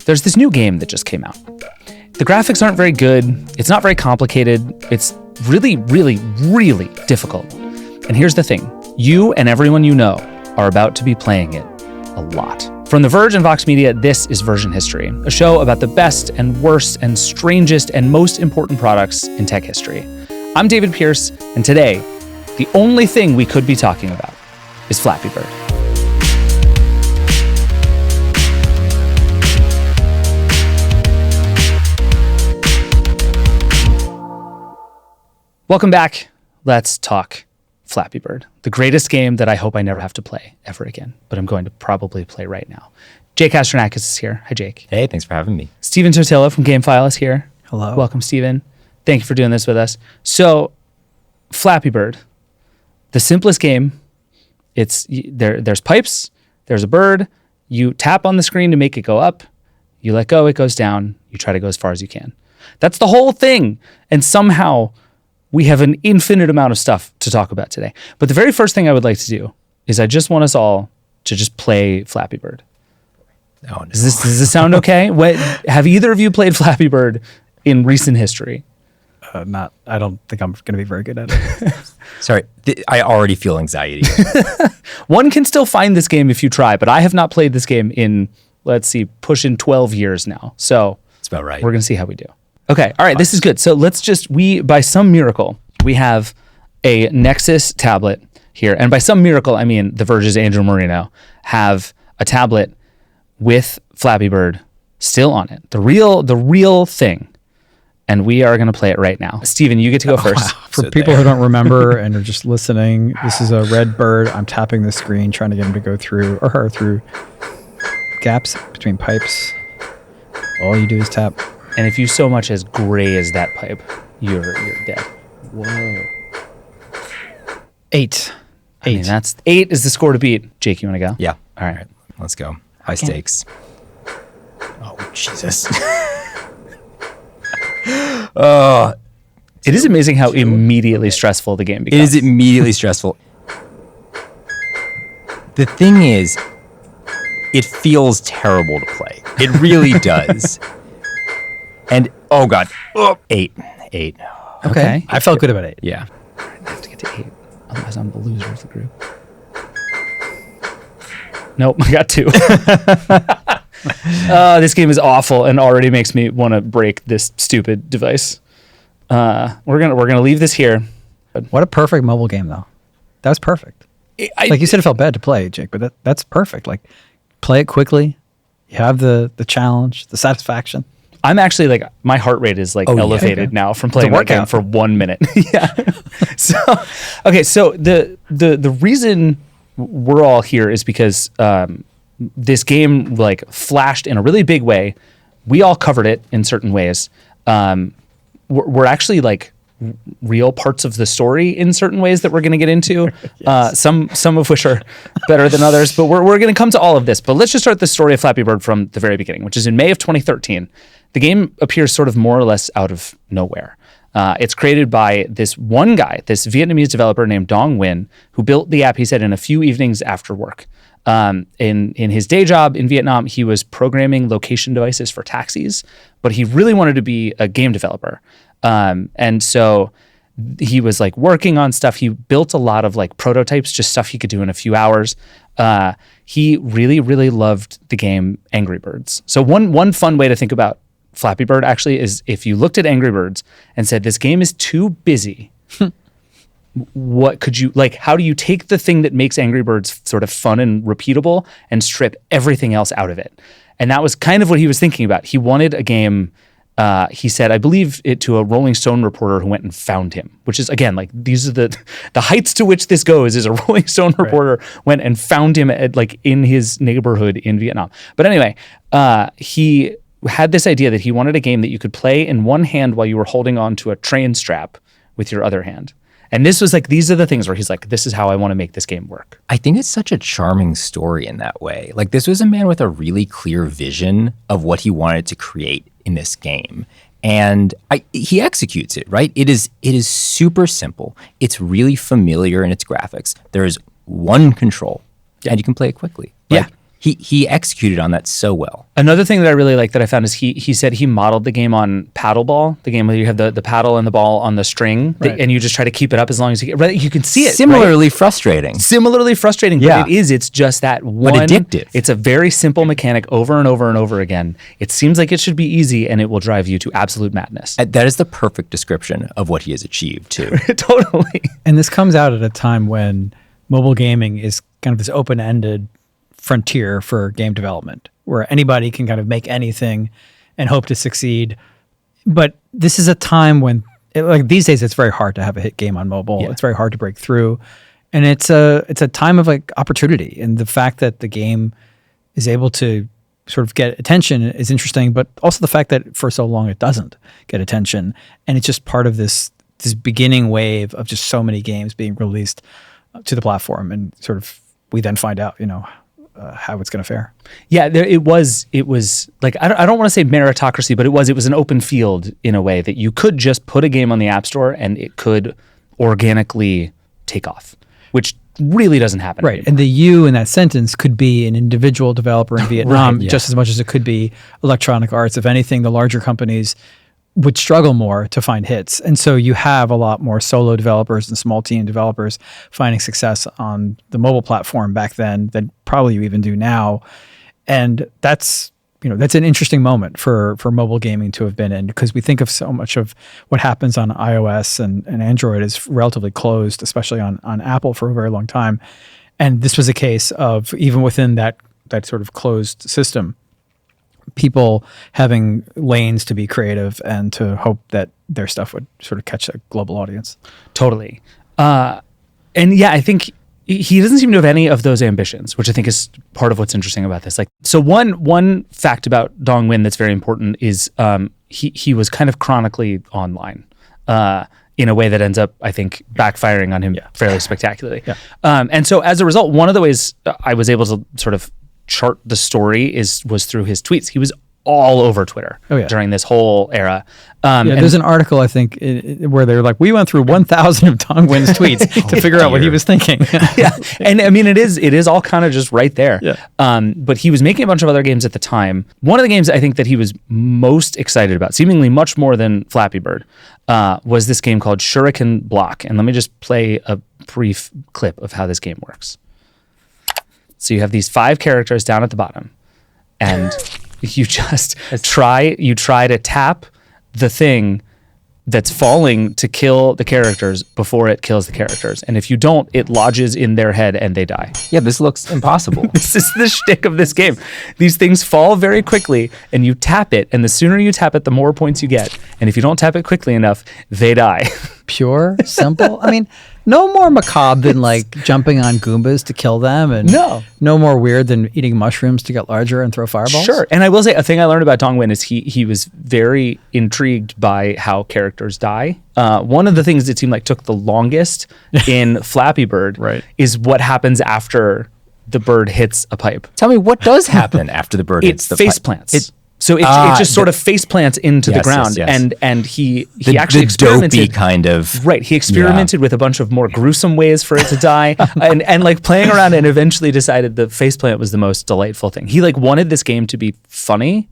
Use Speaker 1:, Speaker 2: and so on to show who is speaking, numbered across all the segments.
Speaker 1: there's this new game that just came out. The graphics aren't very good. It's not very complicated. It's really, really, really difficult. And here's the thing. You and everyone you know are about to be playing it a lot. From The Verge and Vox Media, this is Version History, a show about the best and worst and strangest and most important products in tech history. I'm David Pierce, and today, the only thing we could be talking about is Flappy Bird. Welcome back. Let's talk Flappy Bird, the greatest game that I hope I never have to play ever again, but I'm going to probably play right now. Jake Kastrenakes is here. Hi, Jake.
Speaker 2: Hey, thanks for having me.
Speaker 1: Steven Totilo from GameFile is here.
Speaker 3: Hello.
Speaker 1: Welcome, Steven. Thank you for doing this with us. So, Flappy Bird, the simplest game. There's pipes, there's a bird, you tap on the screen to make it go up, you let go, it goes down, you try to go as far as you can. That's the whole thing. And somehow we have an infinite amount of stuff to talk about today. But the very first thing I would like to do is I just want us all to just play Flappy Bird.
Speaker 2: Oh, no.
Speaker 1: Does this sound okay? Have either of you played Flappy Bird in recent history?
Speaker 3: Not. I don't think I'm going to be very good at it.
Speaker 2: Sorry, I already feel anxiety.
Speaker 1: One can still find this game if you try, but I have not played this game in, let's see, pushing 12 years now. So
Speaker 2: That's about right.
Speaker 1: we're going to see how we do. Okay. All right. This is good. So let's by some miracle, we have a Nexus tablet here. And by some miracle, I mean The Verge's Andrew Marino have a tablet with Flappy Bird still on it. The real thing. And we are going to play it right now. Steven, you get to go first.
Speaker 3: Wow. For people who don't remember and are just listening, this is a red bird. I'm tapping the screen, trying to get him to go through, or her through gaps between pipes. All you do is tap.
Speaker 1: And if you so much as graze that pipe, you're dead. Whoa.
Speaker 3: 8.
Speaker 1: I mean, that's 8 is the score to beat. Jake, you want to go?
Speaker 2: Yeah.
Speaker 1: All right.
Speaker 2: Let's go. High stakes. Oh, Jesus.
Speaker 1: It is amazing how immediately stressful the game becomes.
Speaker 2: It is immediately stressful. The thing is, it feels terrible to play. It really does. And, oh God, 8.
Speaker 1: Okay.
Speaker 3: I felt good about 8.
Speaker 2: Yeah.
Speaker 1: I have to get to 8. Otherwise, I'm the loser of the group. Nope, I got 2. This game is awful and already makes me want to break this stupid device. We're gonna leave this here.
Speaker 3: What a perfect mobile game, though. That was perfect. Like you said, it felt bad to play, Jake, but that's perfect. Like, play it quickly. You have the challenge, the satisfaction.
Speaker 1: I'm actually like, my heart rate is like elevated now from playing that game for 1 minute. Yeah. So the reason we're all here is because this game like flashed in a really big way. We all covered it in certain ways. We're actually like real parts of the story in certain ways that we're going to get into. Yes. Some of which are better than others, but we're going to come to all of this. But let's just start the story of Flappy Bird from the very beginning, which is in May of 2013. The game appears sort of more or less out of nowhere. It's created by this one guy, this Vietnamese developer named Dong Nguyen, who built the app, he said, in a few evenings after work. In his day job in Vietnam, he was programming location devices for taxis, but he really wanted to be a game developer. And so he was like working on stuff. He built a lot of like prototypes, just stuff he could do in a few hours. He really, really loved the game Angry Birds. So one fun way to think about Flappy Bird actually is if you looked at Angry Birds and said, this game is too busy. What could you, like, how do you take the thing that makes Angry Birds sort of fun and repeatable and strip everything else out of it? And that was kind of what he was thinking about. He wanted a game, he said, I believe it to a Rolling Stone reporter who went and found him, which is, again, like, these are the heights to which this goes is a Rolling Stone reporter went and found him at, like, in his neighborhood in Vietnam. But anyway, he had this idea that he wanted a game that you could play in one hand while you were holding on to a train strap with your other hand. And this was like, these are the things where he's like, this is how I want to make this game work.
Speaker 2: I think it's such a charming story in that way. Like, this was a man with a really clear vision of what he wanted to create in this game. And he executes it, right? It is super simple. It's really familiar in its graphics. There is one control, and you can play it quickly.
Speaker 1: Yeah.
Speaker 2: He executed on that so well.
Speaker 1: Another thing that I really like that I found is he said he modeled the game on paddleball, the game where you have the paddle and the ball on the string,
Speaker 3: Right.
Speaker 1: and you just try to keep it up as long as you can. Right? You can see it.
Speaker 2: Similarly
Speaker 1: right?
Speaker 2: frustrating.
Speaker 1: Similarly frustrating,
Speaker 2: Yeah.
Speaker 1: but it's just that one.
Speaker 2: addictive.
Speaker 1: It's a very simple mechanic over and over and over again. It seems like it should be easy, and it will drive you to absolute madness.
Speaker 2: That is the perfect description of what he has achieved, too.
Speaker 1: Totally.
Speaker 3: And this comes out at a time when mobile gaming is kind of this open-ended frontier for game development, where anybody can kind of make anything and hope to succeed. But this is a time when, like these days, it's very hard to have a hit game on mobile.
Speaker 1: Yeah.
Speaker 3: It's very hard to break through, and it's a time of like opportunity. And the fact that the game is able to sort of get attention is interesting, but also the fact that for so long it doesn't get attention, and it's just part of this beginning wave of just so many games being released to the platform, and sort of we then find out, how it's going to fare.
Speaker 1: Yeah, it was like I don't want to say meritocracy, but it was an open field in a way that you could just put a game on the App Store and it could organically take off, which really doesn't happen.
Speaker 3: Right.
Speaker 1: anymore.
Speaker 3: And the you in that sentence could be an individual developer in Vietnam just as much as it could be Electronic Arts. If anything, the larger companies would struggle more to find hits. And so you have a lot more solo developers and small team developers finding success on the mobile platform back then than probably you even do now. And that's an interesting moment for mobile gaming to have been in, because we think of so much of what happens on iOS and Android is relatively closed, especially on Apple for a very long time. And this was a case of, even within that sort of closed system, people having lanes to be creative and to hope that their stuff would sort of catch a global audience.
Speaker 1: Totally. And yeah, I think he doesn't seem to have any of those ambitions, which I think is part of what's interesting about this. Like, so one fact about Dong Nguyen that's very important is he was kind of chronically online in a way that ends up, I think, backfiring on him fairly spectacularly. Yeah. And so as a result, one of the ways I was able to sort of chart the story was through his tweets. He was all over Twitter during this whole era. And
Speaker 3: there's an article, I think, where they're like, we went through 1,000 of Dong Nguyen's tweets to figure out what he was thinking.
Speaker 1: yeah, and I mean, it is all kind of just right there.
Speaker 3: Yeah.
Speaker 1: But he was making a bunch of other games at the time. One of the games I think that he was most excited about, seemingly much more than Flappy Bird, was this game called Shuriken Block. And let me just play a brief clip of how this game works. So you have these 5 characters down at the bottom, and you just try to tap the thing that's falling to kill the characters before it kills the characters. And if you don't, it lodges in their head and they die.
Speaker 2: Yeah, this looks impossible.
Speaker 1: This is the shtick of this game. These things fall very quickly, and you tap it, and the sooner you tap it, the more points you get. And if you don't tap it quickly enough, they die.
Speaker 3: Pure, simple. I mean, no more macabre than like jumping on Goombas to kill them, and no more weird than eating mushrooms to get larger and throw fireballs.
Speaker 1: Sure. And I will say, a thing I learned about Dong Nguyen is he was very intrigued by how characters die. One of the things it seemed like took the longest in Flappy Bird is what happens after the bird hits a pipe.
Speaker 2: Tell me, what does happen after the bird hits the pipe?
Speaker 1: It face plants. So it just sort of face plants into the ground, and he actually experimented.
Speaker 2: Dopey kind of.
Speaker 1: Right, he experimented with a bunch of more gruesome ways for it to die, and like playing around, and eventually decided the face plant was the most delightful thing. He like wanted this game to be funny,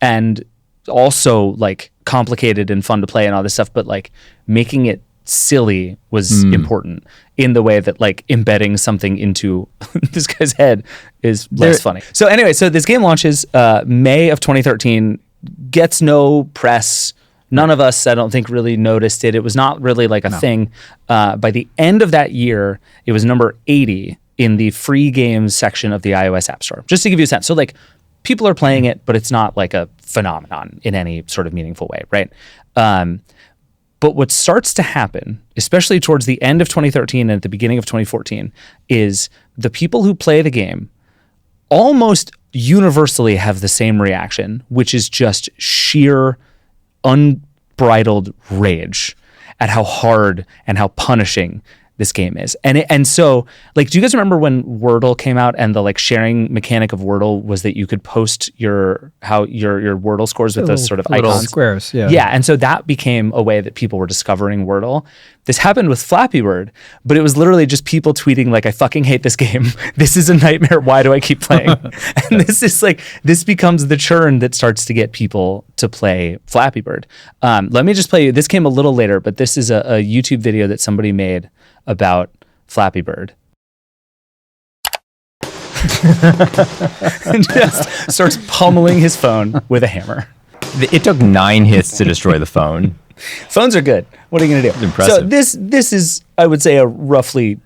Speaker 1: and also like complicated and fun to play and all this stuff, but like making it silly was important in the way that like embedding something into this guy's head is less funny. So anyway, so this game launches May of 2013, gets no press. None of us, I don't think, really noticed it. It was not really like a thing. By the end of that year, it was number 80 in the free games section of the iOS App Store. Just to give you a sense. So like people are playing it, but it's not like a phenomenon in any sort of meaningful way, right? But what starts to happen, especially towards the end of 2013 and at the beginning of 2014, is the people who play the game almost universally have the same reaction, which is just sheer unbridled rage at how hard and how punishing this game is. And so, like, do you guys remember when Wordle came out and the like sharing mechanic of Wordle was that you could post your Wordle scores with those sort of
Speaker 3: little
Speaker 1: icons?
Speaker 3: squares, yeah.
Speaker 1: Yeah, and so that became a way that people were discovering Wordle. This happened with Flappy Bird, but it was literally just people tweeting like, I fucking hate this game. This is a nightmare. Why do I keep playing? And this becomes the churn that starts to get people to play Flappy Bird. Let me just play you. This came a little later, but this is a YouTube video that somebody made about Flappy Bird. And just starts pummeling his phone with a hammer.
Speaker 2: It took 9 hits to destroy the phone.
Speaker 1: Phones are good. What are you going to do?
Speaker 2: Impressive.
Speaker 1: So this is, I would say, a roughly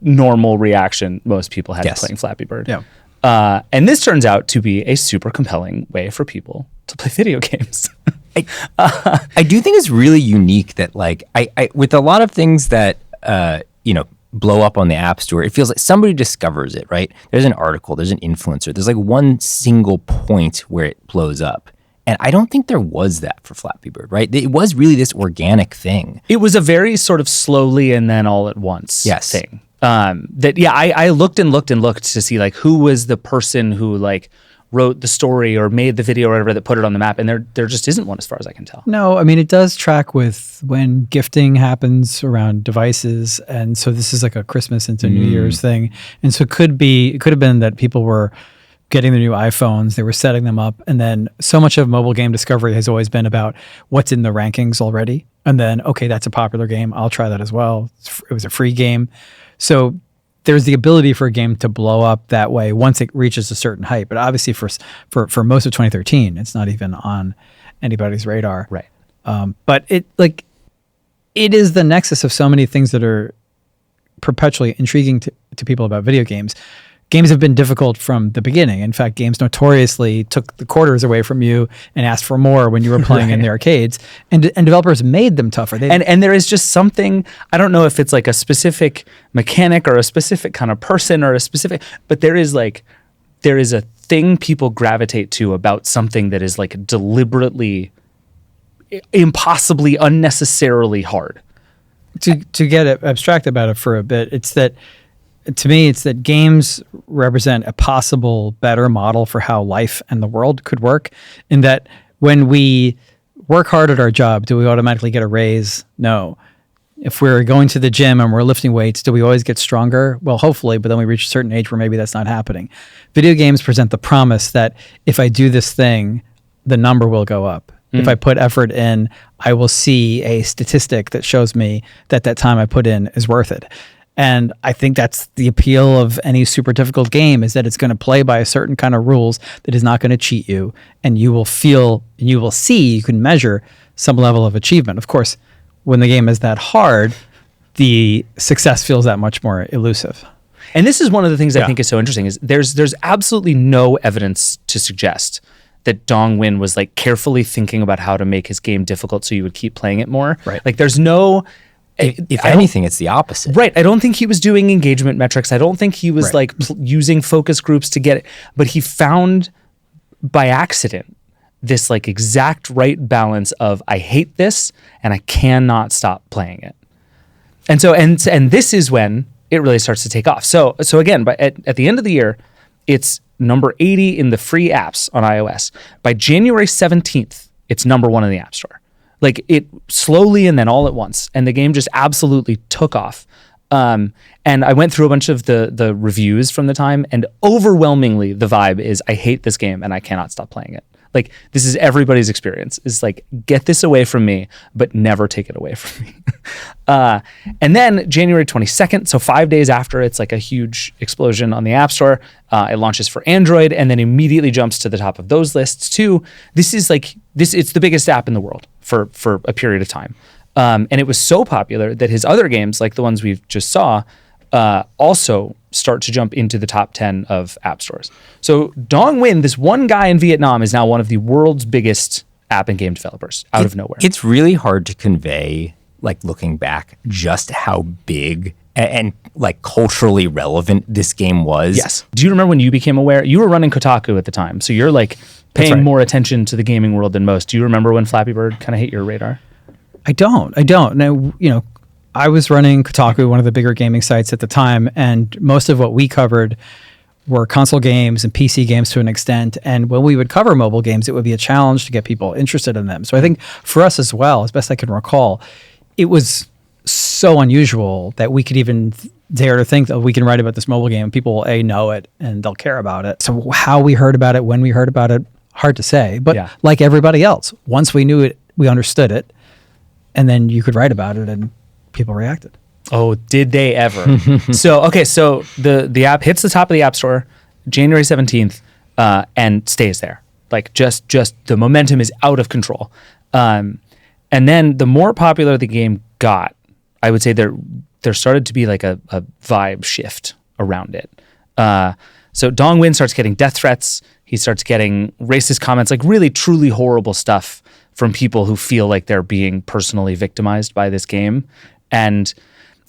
Speaker 1: normal reaction most people had to playing Flappy Bird.
Speaker 3: Yeah.
Speaker 1: And this turns out to be a super compelling way for people to play video games.
Speaker 2: I do think it's really unique that like I with a lot of things that blow up on the App Store, it feels like somebody discovers it, right? There's an article, there's an influencer, there's like one single point where it blows up. And I don't think there was that for Flappy Bird, right? It was really this organic thing.
Speaker 1: It was a very sort of slowly and then all at once thing. I looked and looked and looked to see like who was the person who like wrote the story or made the video or whatever that put it on the map, and there just isn't one as far as I can tell.
Speaker 3: No, I mean, it does track with when gifting happens around devices, and so this is like a Christmas into New Year's thing, and so it could have been that people were getting the new iPhones, they were setting them up, and then so much of mobile game discovery has always been about what's in the rankings already, and then, okay, that's a popular game, I'll try that as well. It was a free game. So there's the ability for a game to blow up that way once it reaches a certain height. But obviously for most of 2013, it's not even on anybody's radar.
Speaker 1: Right.
Speaker 3: But it is the nexus of so many things that are perpetually intriguing to people about video games. Games have been difficult from the beginning. In fact, games notoriously took the quarters away from you and asked for more when you were playing in the arcades. And developers made them tougher.
Speaker 1: And there is just something, I don't know if it's like a specific mechanic or a specific kind of person or but there is a thing people gravitate to about something that is like deliberately, impossibly, unnecessarily hard.
Speaker 3: To get abstract about it for a bit, to me, it's that games represent a possible better model for how life and the world could work, in that when we work hard at our job, do we automatically get a raise? No. If we're going to the gym and we're lifting weights, do we always get stronger? Well, hopefully, but then we reach a certain age where maybe that's not happening. Video games present the promise that if I do this thing, the number will go up. If I put effort in, I will see a statistic that shows me that time I put in is worth it. And I think that's the appeal of any super difficult game, is that it's going to play by a certain kind of rules that is not going to cheat you. And you will see, you can measure some level of achievement. Of course, when the game is that hard, the success feels that much more elusive.
Speaker 1: And this is one of the things I think is so interesting, is there's absolutely no evidence to suggest that Dong Nguyen was like carefully thinking about how to make his game difficult so you would keep playing it more.
Speaker 3: Right.
Speaker 1: Like there's no...
Speaker 2: If anything, it's the opposite.
Speaker 1: Right. I don't think he was doing engagement metrics. I don't think he was using focus groups to get it. But he found by accident this like exact right balance of I hate this and I cannot stop playing it. And so and this is when it really starts to take off. So again, but at the end of the year, it's number 80 in the free apps on iOS. By January 17th, it's number 1 in the App Store. Like it slowly and then all at once. And the game just absolutely took off. And I went through a bunch of the reviews from the time, and overwhelmingly the vibe is I hate this game and I cannot stop playing it. Like this is everybody's experience. Is like, get this away from me, but never take it away from me. And then January 22nd, so 5 days after, it's like a huge explosion on the App Store. It launches for Android and then immediately jumps to the top of those lists too. This is like it's the biggest app in the world for a period of time. And it was so popular that his other games, like the ones we've just saw, also start to jump into the top 10 of app stores. So Dong Nguyen, this one guy in Vietnam, is now one of the world's biggest app and game developers out of nowhere.
Speaker 2: It's really hard to convey, like looking back, just how big and like culturally relevant this game was.
Speaker 1: Yes. Do you remember when you became aware? You were running Kotaku at the time, so you're like paying more attention to the gaming world than most. Do you remember when Flappy Bird kind of hit your radar?
Speaker 3: I don't. Now, I was running Kotaku, one of the bigger gaming sites at the time, and most of what we covered were console games and PC games to an extent. And when we would cover mobile games, it would be a challenge to get people interested in them. So I think for us as well, as best I can recall, it was so unusual that we could even dare to think that we can write about this mobile game and people will know it and they'll care about it. So how we heard about it, when we heard about it, hard to say. But like everybody else, once we knew it, we understood it, and then you could write about it and people reacted.
Speaker 1: Oh, did they ever? So the app hits the top of the App Store January 17th and stays there. Like just the momentum is out of control. And then the more popular the game got, I would say there started to be like a vibe shift around it. So Dong Nguyen starts getting death threats. He starts getting racist comments, like really truly horrible stuff from people who feel like they're being personally victimized by this game. And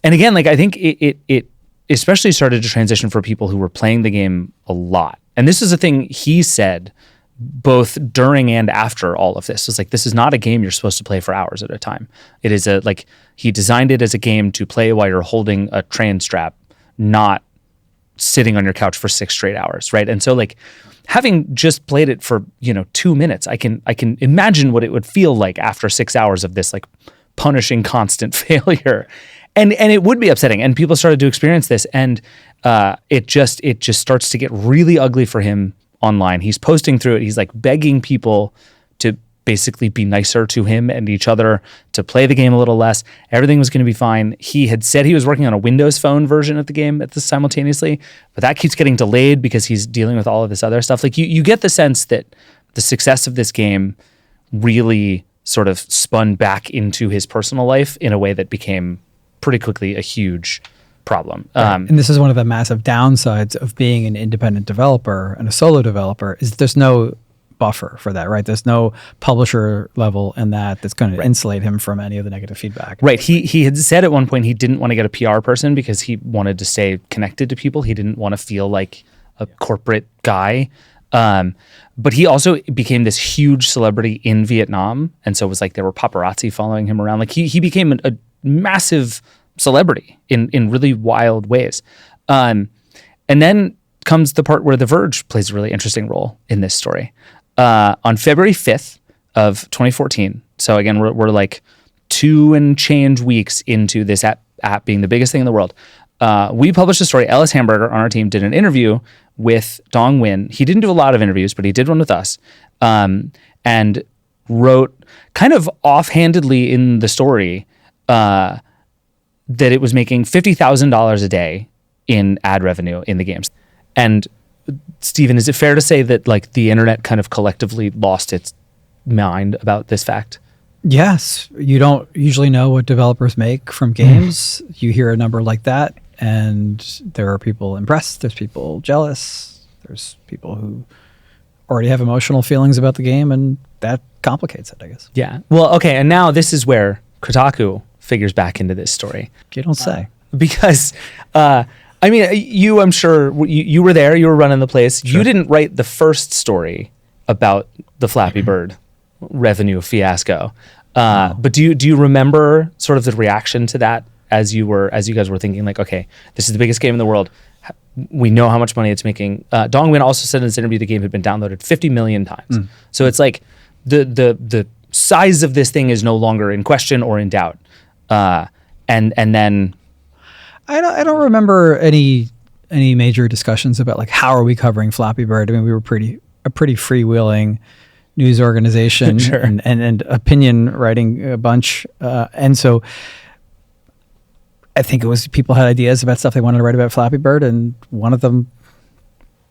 Speaker 1: again, like I think it especially started to transition for people who were playing the game a lot. And this is a thing he said both during and after all of this. It was like, this is not a game you're supposed to play for hours at a time. It is he designed it as a game to play while you're holding a train strap, not sitting on your couch for 6 straight hours, right? And so like having just played it for 2 minutes, I can imagine what it would feel like after 6 hours of this like punishing constant failure, and it would be upsetting. And people started to experience this, and it just starts to get really ugly for him online. He's posting through it. He's like begging people to basically be nicer to him and each other, to play the game a little less. Everything was going to be fine. He had said he was working on a Windows Phone version of the game at this simultaneously, but that keeps getting delayed because he's dealing with all of this other stuff. Like you get the sense that the success of this game really sort of spun back into his personal life in a way that became pretty quickly a huge problem.
Speaker 3: Right. And this is one of the massive downsides of being an independent developer and a solo developer is there's no buffer for that, right? There's no publisher level in that's going to insulate him from any of the negative feedback.
Speaker 1: Right. He had said at one point he didn't want to get a PR person because he wanted to stay connected to people. He didn't want to feel like a corporate guy. But he also became this huge celebrity in Vietnam. And so it was like there were paparazzi following him around. Like he became a massive celebrity in really wild ways. And then comes the part where The Verge plays a really interesting role in this story. On February 5th of 2014, so again, we're like 2 and change weeks into this app being the biggest thing in the world, we published a story. Ellis Hamburger on our team did an interview with Dong Nguyen. He didn't do a lot of interviews, but he did one with us, and wrote kind of offhandedly in the story that it was making $50,000 a day in ad revenue in the games. And Stephen, is it fair to say that like the internet kind of collectively lost its mind about this fact?
Speaker 3: Yes. You don't usually know what developers make from games. You hear a number like that, and there are people impressed. There's people jealous. There's people who already have emotional feelings about the game, and that complicates it, I guess.
Speaker 1: Yeah. Well, okay. And now this is where Kotaku figures back into this story.
Speaker 3: You don't say.
Speaker 1: Because, I mean, I'm sure you were there. You were running the place. Sure. You didn't write the first story about the Flappy Bird revenue fiasco. But do you remember sort of the reaction to that as you guys were thinking like, okay, this is the biggest game in the world. We know how much money it's making. Dong Nguyen also said in this interview the game had been downloaded 50 million times. So it's like the size of this thing is no longer in question or in doubt. And then
Speaker 3: I don't remember any major discussions about like how are we covering Flappy Bird. I mean, we were a pretty freewheeling news organization
Speaker 1: Sure.
Speaker 3: and opinion writing a bunch, and so I think it was people had ideas about stuff they wanted to write about Flappy Bird, and one of them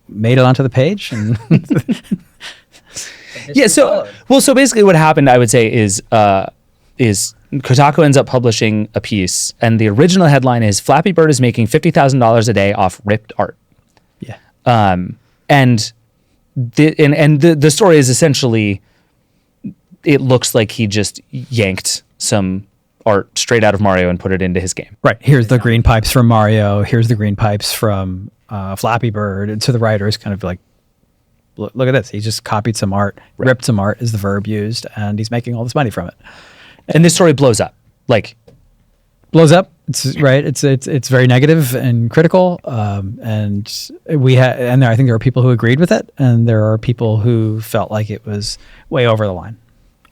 Speaker 3: made it onto the page. And
Speaker 1: yeah, so basically what happened, I would say, is Kotaku ends up publishing a piece, and the original headline is Flappy Bird is making $50,000 a day off ripped art.
Speaker 3: Yeah.
Speaker 1: And the story is essentially, it looks like he just yanked some art straight out of Mario and put it into his game.
Speaker 3: Right. Here's the green pipes from Mario. Here's the green pipes from Flappy Bird. And so the writer is kind of like, look at this. He just copied some art, ripped some art is the verb used, and he's making all this money from it.
Speaker 1: And this story blows up. Like,
Speaker 3: blows up? It's right. It's very negative and critical, and I think there are people who agreed with it, and there are people who felt like it was way over the line.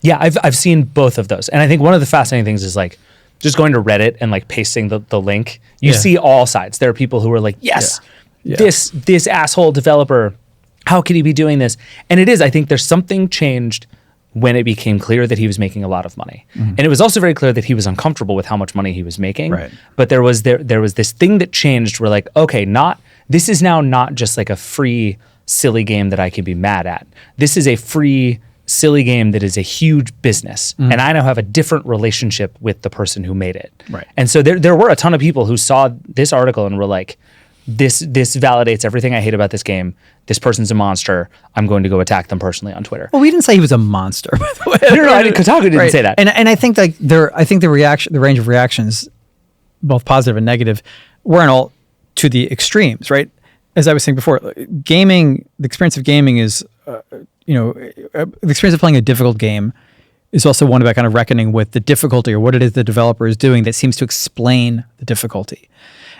Speaker 1: Yeah, I've seen both of those, and I think one of the fascinating things is like just going to Reddit and like pasting the link. You see all sides. There are people who are like, yes, this asshole developer, how could he be doing this? And it is. I think there's something changed when it became clear that he was making a lot of money. And it was also very clear that he was uncomfortable with how much money he was making.
Speaker 3: Right.
Speaker 1: But there was this thing that changed where like, okay, this is now not just like a free, silly game that I can be mad at. This is a free, silly game that is a huge business. And I now have a different relationship with the person who made it.
Speaker 3: Right.
Speaker 1: And so there were a ton of people who saw this article and were like, this validates everything I hate about this game. This person's a monster. I'm going to go attack them personally on Twitter.
Speaker 3: Well, we didn't say he was a monster, by the way.
Speaker 1: No, Kotaku didn't say that.
Speaker 3: And I think like the range of reactions, both positive and negative, weren't all to the extremes, right? As I was saying before, the experience of gaming is, the experience of playing a difficult game is also one about kind of reckoning with the difficulty or what it is the developer is doing that seems to explain the difficulty.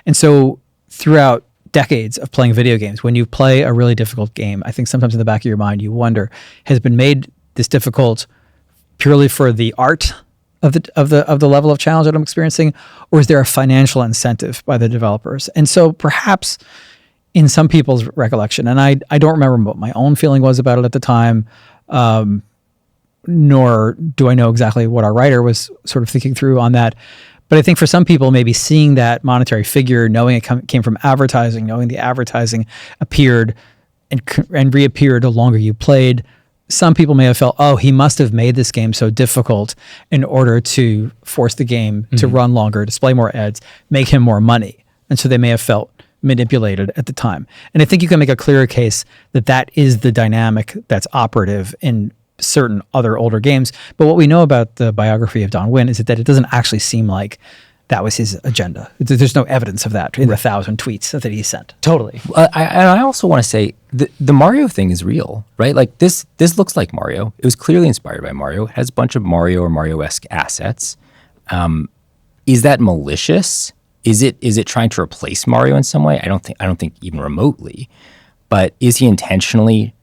Speaker 3: And so throughout decades of playing video games, when you play a really difficult game, I think sometimes in the back of your mind you wonder, has it been made this difficult purely for the art of the level of challenge that I'm experiencing, or is there a financial incentive by the developers? And so perhaps in some people's recollection, and I don't remember what my own feeling was about it at the time, nor do I know exactly what our writer was sort of thinking through on that. But I think for some people, maybe seeing that monetary figure, knowing it came from advertising, knowing the advertising appeared and reappeared the longer you played, some people may have felt, oh, he must have made this game so difficult in order to force the game to run longer, display more ads, make him more money. And so they may have felt manipulated at the time. And I think you can make a clearer case that is the dynamic that's operative in certain other older games. But what we know about the biography of Don Wynn is that it doesn't actually seem like that was his agenda. There's no evidence of that in the 1,000 tweets that he sent.
Speaker 1: Totally.
Speaker 2: I also want to say the Mario thing is real, right? Like this looks like Mario. It was clearly inspired by Mario. It has a bunch of Mario or Mario-esque assets. Is that malicious? Is it trying to replace Mario in some way? I don't think even remotely. But is he intentionally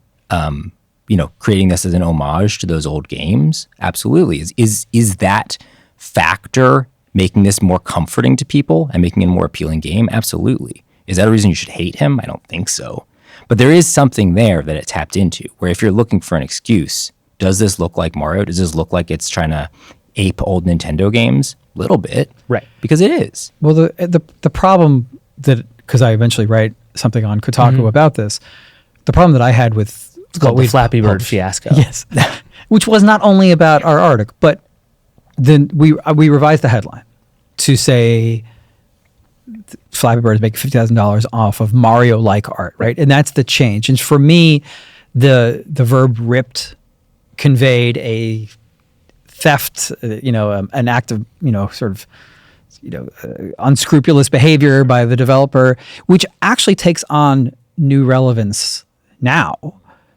Speaker 2: creating this as an homage to those old games? Absolutely. Is that factor making this more comforting to people and making it a more appealing game? Absolutely. Is that a reason you should hate him? I don't think so. But there is something there that it tapped into, where if you're looking for an excuse, does this look like Mario? Does this look like it's trying to ape old Nintendo games? A little bit.
Speaker 1: Right.
Speaker 2: Because it is.
Speaker 3: Well, the problem because I eventually write something on Kotaku about this, the problem that I had with
Speaker 1: it's called the Flappy Bird fiasco.
Speaker 3: Yes. Which was not only about our article, but then we revised the headline to say Flappy Bird is making $50,000 off of Mario-like art, right? And that's the change. And for me, the verb ripped conveyed a theft, an act of, unscrupulous behavior by the developer, which actually takes on new relevance now.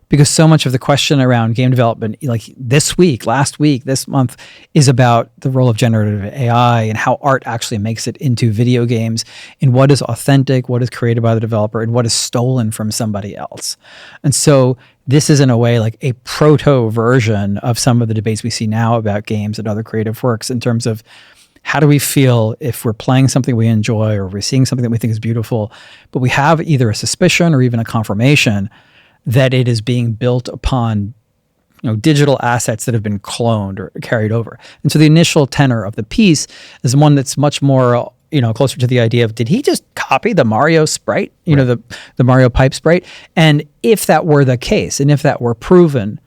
Speaker 3: Because so much of the question around game development, like this week, last week, this month, is about the role of generative AI and how art actually makes it into video games, and what is authentic, what is created by the developer, and what is stolen from somebody else. And so this is in a way like a proto version of some of the debates we see now about games and other creative works in terms of how do we feel if we're playing something we enjoy or we're seeing something that we think is beautiful, but we have either a suspicion or even a confirmation that it is being built upon, digital assets that have been cloned or carried over. And so the initial tenor of the piece is one that's much more, closer to the idea of, did he just copy the Mario sprite, the Mario pipe sprite? And if that were the case, and if that were proven,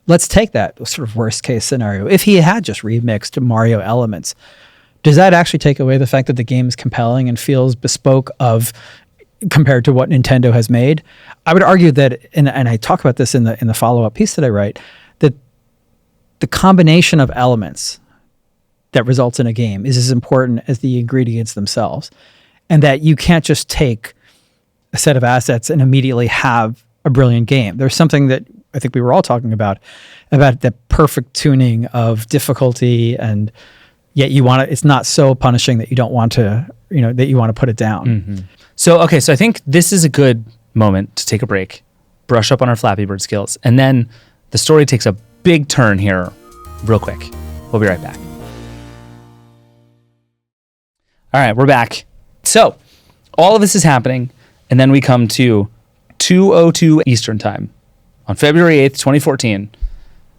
Speaker 3: let's take that sort of worst case scenario. If he had just remixed Mario elements, does that actually take away the fact that the game is compelling and feels bespoke compared to what Nintendo has made? I would argue that, and I talk about this in the follow-up piece that I write, that the combination of elements that results in a game is as important as the ingredients themselves, and that you can't just take a set of assets and immediately have a brilliant game. There's something that I think we were all talking about the perfect tuning of difficulty and yet you want to, it's not so punishing that you don't want to, that you want to put it down.
Speaker 1: Mm-hmm. So I think this is a good moment to take a break, brush up on our Flappy Bird skills, and then the story takes a big turn here real quick. We'll be right back. All right, we're back. So all of this is happening, and then we come to 2:02 Eastern Time on February 8th, 2014,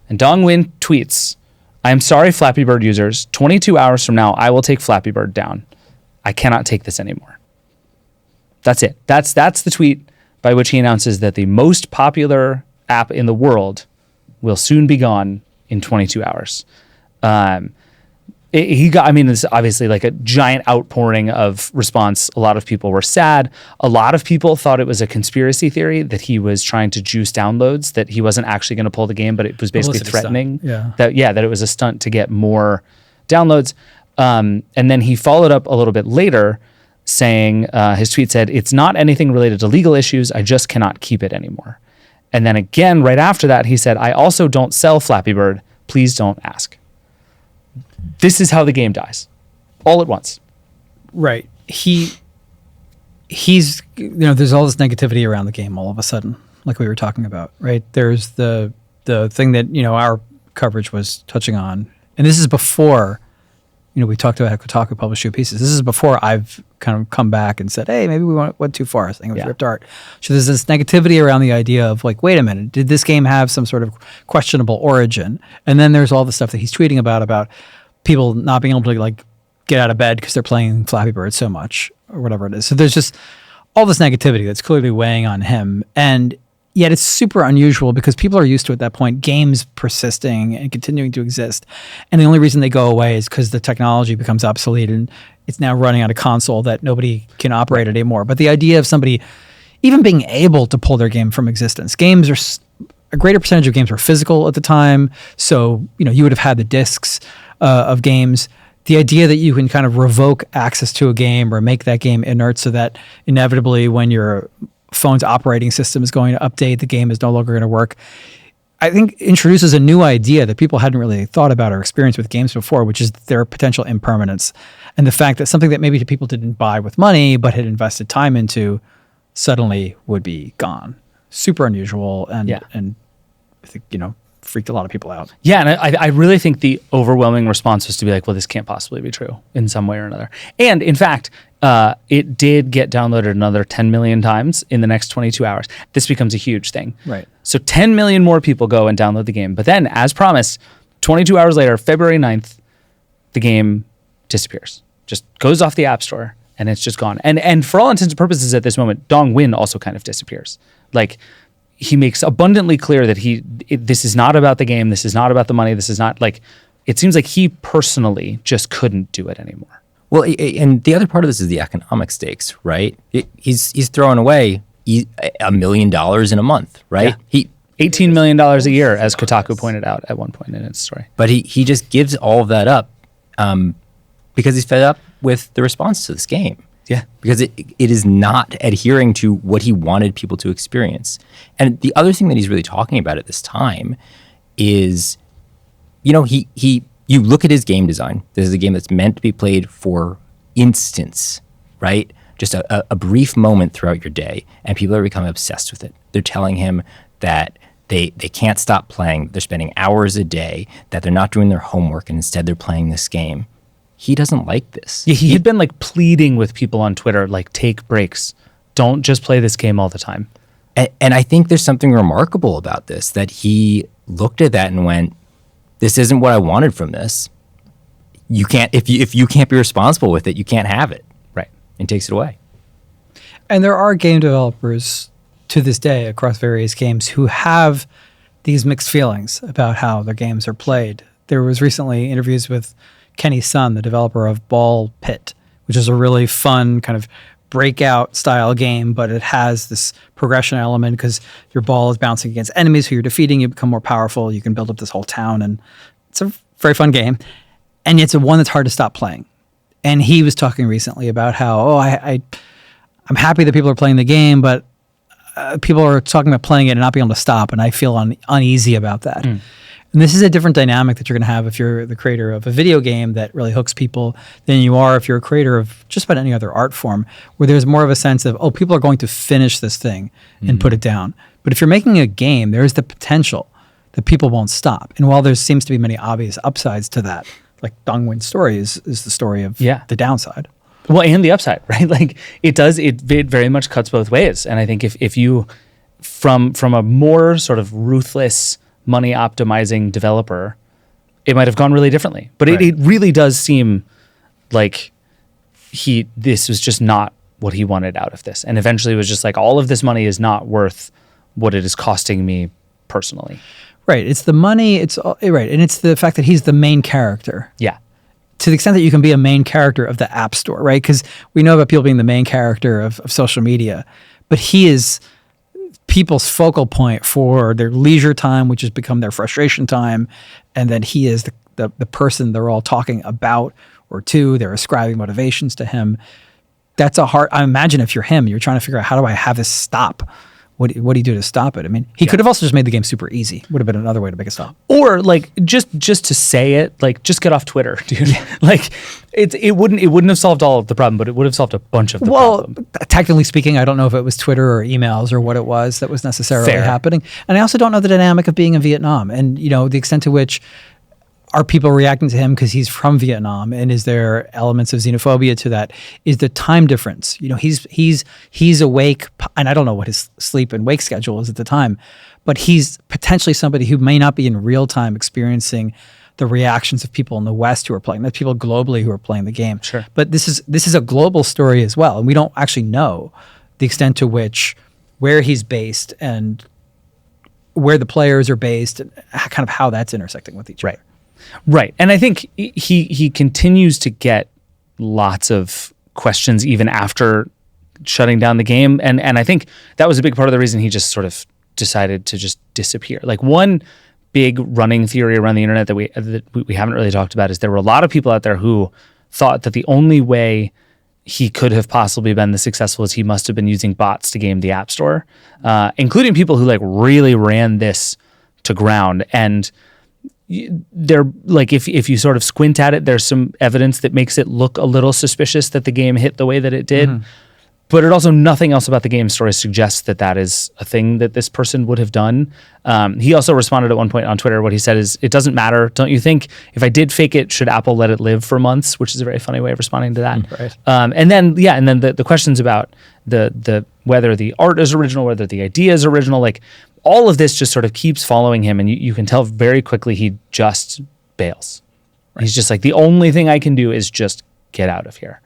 Speaker 1: and Dong Nguyen tweets, "I am sorry, Flappy Bird users. 22 hours from now, I will take Flappy Bird down. I cannot take this anymore." That's it. That's the tweet by which he announces that the most popular app in the world will soon be gone in 22 hours. It's obviously like a giant outpouring of response. A lot of people were sad. A lot of people thought it was a conspiracy theory that he was trying to juice downloads, that he wasn't actually going to pull the game, but it was basically threatening that it was a stunt to get more downloads. And then he followed up a little bit later saying, his tweet said, "It's not anything related to legal issues. I just cannot keep it anymore." And then again, right after that, he said, "I also don't sell Flappy Bird. Please don't ask." This is how the game dies, all at once.
Speaker 3: Right. He's, there's all this negativity around the game all of a sudden, like we were talking about, right? There's the thing that, our coverage was touching on. And this is before, we talked about how Kotaku published two pieces. This is before I've kind of come back and said, hey, maybe we went too far. I think it was ripped art. So there's this negativity around the idea of like, wait a minute, did this game have some sort of questionable origin? And then there's all the stuff that he's tweeting about people not being able to like get out of bed because they're playing Flappy Bird so much or whatever it is. So there's just all this negativity that's clearly weighing on him. And yet it's super unusual because people are used to, at that point, games persisting and continuing to exist. And the only reason they go away is because the technology becomes obsolete and it's now running on a console that nobody can operate anymore. But the idea of somebody even being able to pull their game from existence, games are, a greater percentage of games were physical at the time. So, you would have had the discs of games. The idea that you can kind of revoke access to a game or make that game inert so that inevitably when your phone's operating system is going to update, the game is no longer going to work, I think introduces a new idea that people hadn't really thought about or experienced with games before, which is their potential impermanence. And the fact that something that maybe people didn't buy with money but had invested time into suddenly would be gone. Super unusual and I think, freaked a lot of people out. Yeah,
Speaker 1: and I really think the overwhelming response was to be like, well, this can't possibly be true in some way or another. And in fact, it did get downloaded another 10 million times in the next 22 hours. This becomes a huge thing.
Speaker 3: Right.
Speaker 1: So 10 million more people go and download the game. But then, as promised, 22 hours later, February 9th, the game disappears. Just goes off the App Store, and it's just gone. And for all intents and purposes at this moment, Dong Nguyen also kind of disappears. Like, he makes abundantly clear that this is not about the game. This is not about the money. This is not like, it seems like he personally just couldn't do it anymore.
Speaker 2: Well, and the other part of this is the economic stakes, right? He's throwing away $1 million in a month, right?
Speaker 1: Yeah. $18 million a year, as Kotaku pointed out at one point in its story.
Speaker 2: But he just gives all of that up because he's fed up with the response to this game.
Speaker 1: Yeah.
Speaker 2: Because it is not adhering to what he wanted people to experience. And the other thing that he's really talking about at this time is, you look at his game design. This is a game that's meant to be played for instants, right? Just a brief moment throughout your day, and people are becoming obsessed with it. They're telling him that they can't stop playing. They're spending hours a day, that they're not doing their homework, and instead they're playing this game. He doesn't like this.
Speaker 1: Yeah, he had been like pleading with people on Twitter, like, take breaks. Don't just play this game all the time.
Speaker 2: And I think there's something remarkable about this, that he looked at that and went, this isn't what I wanted from this. You can't, if you can't be responsible with it, you can't have it.
Speaker 1: Right.
Speaker 2: And takes it away.
Speaker 3: And there are game developers to this day across various games who have these mixed feelings about how their games are played. There was recently interviews with Kenny Sun, the developer of Ball Pit, which is a really fun kind of breakout style game, but it has this progression element because your ball is bouncing against enemies who you're defeating. You become more powerful. You can build up this whole town, and it's a very fun game. And it's one that's hard to stop playing. And he was talking recently about how, I'm happy that people are playing the game, but people are talking about playing it and not being able to stop, and I feel uneasy about that. And this is a different dynamic that you're going to have if you're the creator of a video game that really hooks people than you are if you're a creator of just about any other art form, where there's more of a sense of, oh, people are going to finish this thing and put it down. But if you're making a game, there's the potential that people won't stop. And while there seems to be many obvious upsides to that, like Dongwin's story is the story of the downside.
Speaker 1: Well, and the upside, right? Like it very much cuts both ways. And I think if you, from a more sort of ruthless, money optimizing developer, it might have gone really differently. But it really does seem like this was just not what he wanted out of this. And eventually it was just like, all of this money is not worth what it is costing me personally.
Speaker 3: Right. It's the money. It's right. And it's the fact that he's the main character.
Speaker 1: Yeah.
Speaker 3: To the extent that you can be a main character of the App Store, right? Because we know about people being the main character of social media, but he is people's focal point for their leisure time, which has become their frustration time. And then he is the person they're all talking about or to. They're ascribing motivations to him. That's I imagine if you're him, you're trying to figure out, how do I have this stop? What do you do to stop it? I mean, he could have also just made the game super easy. Would have been another way to make it stop.
Speaker 1: Or like just to say it, like just get off Twitter, dude. Like it wouldn't have solved all of the problem, but it would have solved a bunch of the problem.
Speaker 3: Technically speaking, I don't know if it was Twitter or emails or what it was that was necessarily happening. And I also don't know the dynamic of being in Vietnam and, the extent to which are people reacting to him because he's from Vietnam, and is there elements of xenophobia to that? Is the time difference? He's awake, and I don't know what his sleep and wake schedule is at the time, but he's potentially somebody who may not be in real time experiencing the reactions of people in the West who are playing. There's people globally who are playing the game.
Speaker 1: Sure.
Speaker 3: But this is a global story as well, and we don't actually know the extent to which where he's based and where the players are based, and kind of how that's intersecting with each other.
Speaker 1: Right. And I think he continues to get lots of questions even after shutting down the game. And I think that was a big part of the reason he just sort of decided to just disappear. Like one big running theory around the internet that we haven't really talked about is there were a lot of people out there who thought that the only way he could have possibly been this successful is he must have been using bots to game the App Store, including people who like really ran this to ground. And they're like, if you sort of squint at it, there's some evidence that makes it look a little suspicious that the game hit the way that it did. But it also, nothing else about the game story suggests that is a thing that this person would have done. He also responded at one point on Twitter. What he said is, "It doesn't matter, don't you think? If I did fake it, should Apple let it live for months?" Which is a very funny way of responding to that.
Speaker 3: Right.
Speaker 1: And then the questions about the whether the art is original, whether the idea is original, like all of this just sort of keeps following him, and you can tell very quickly he just bails. Right. He's just like, the only thing I can do is just get out of here.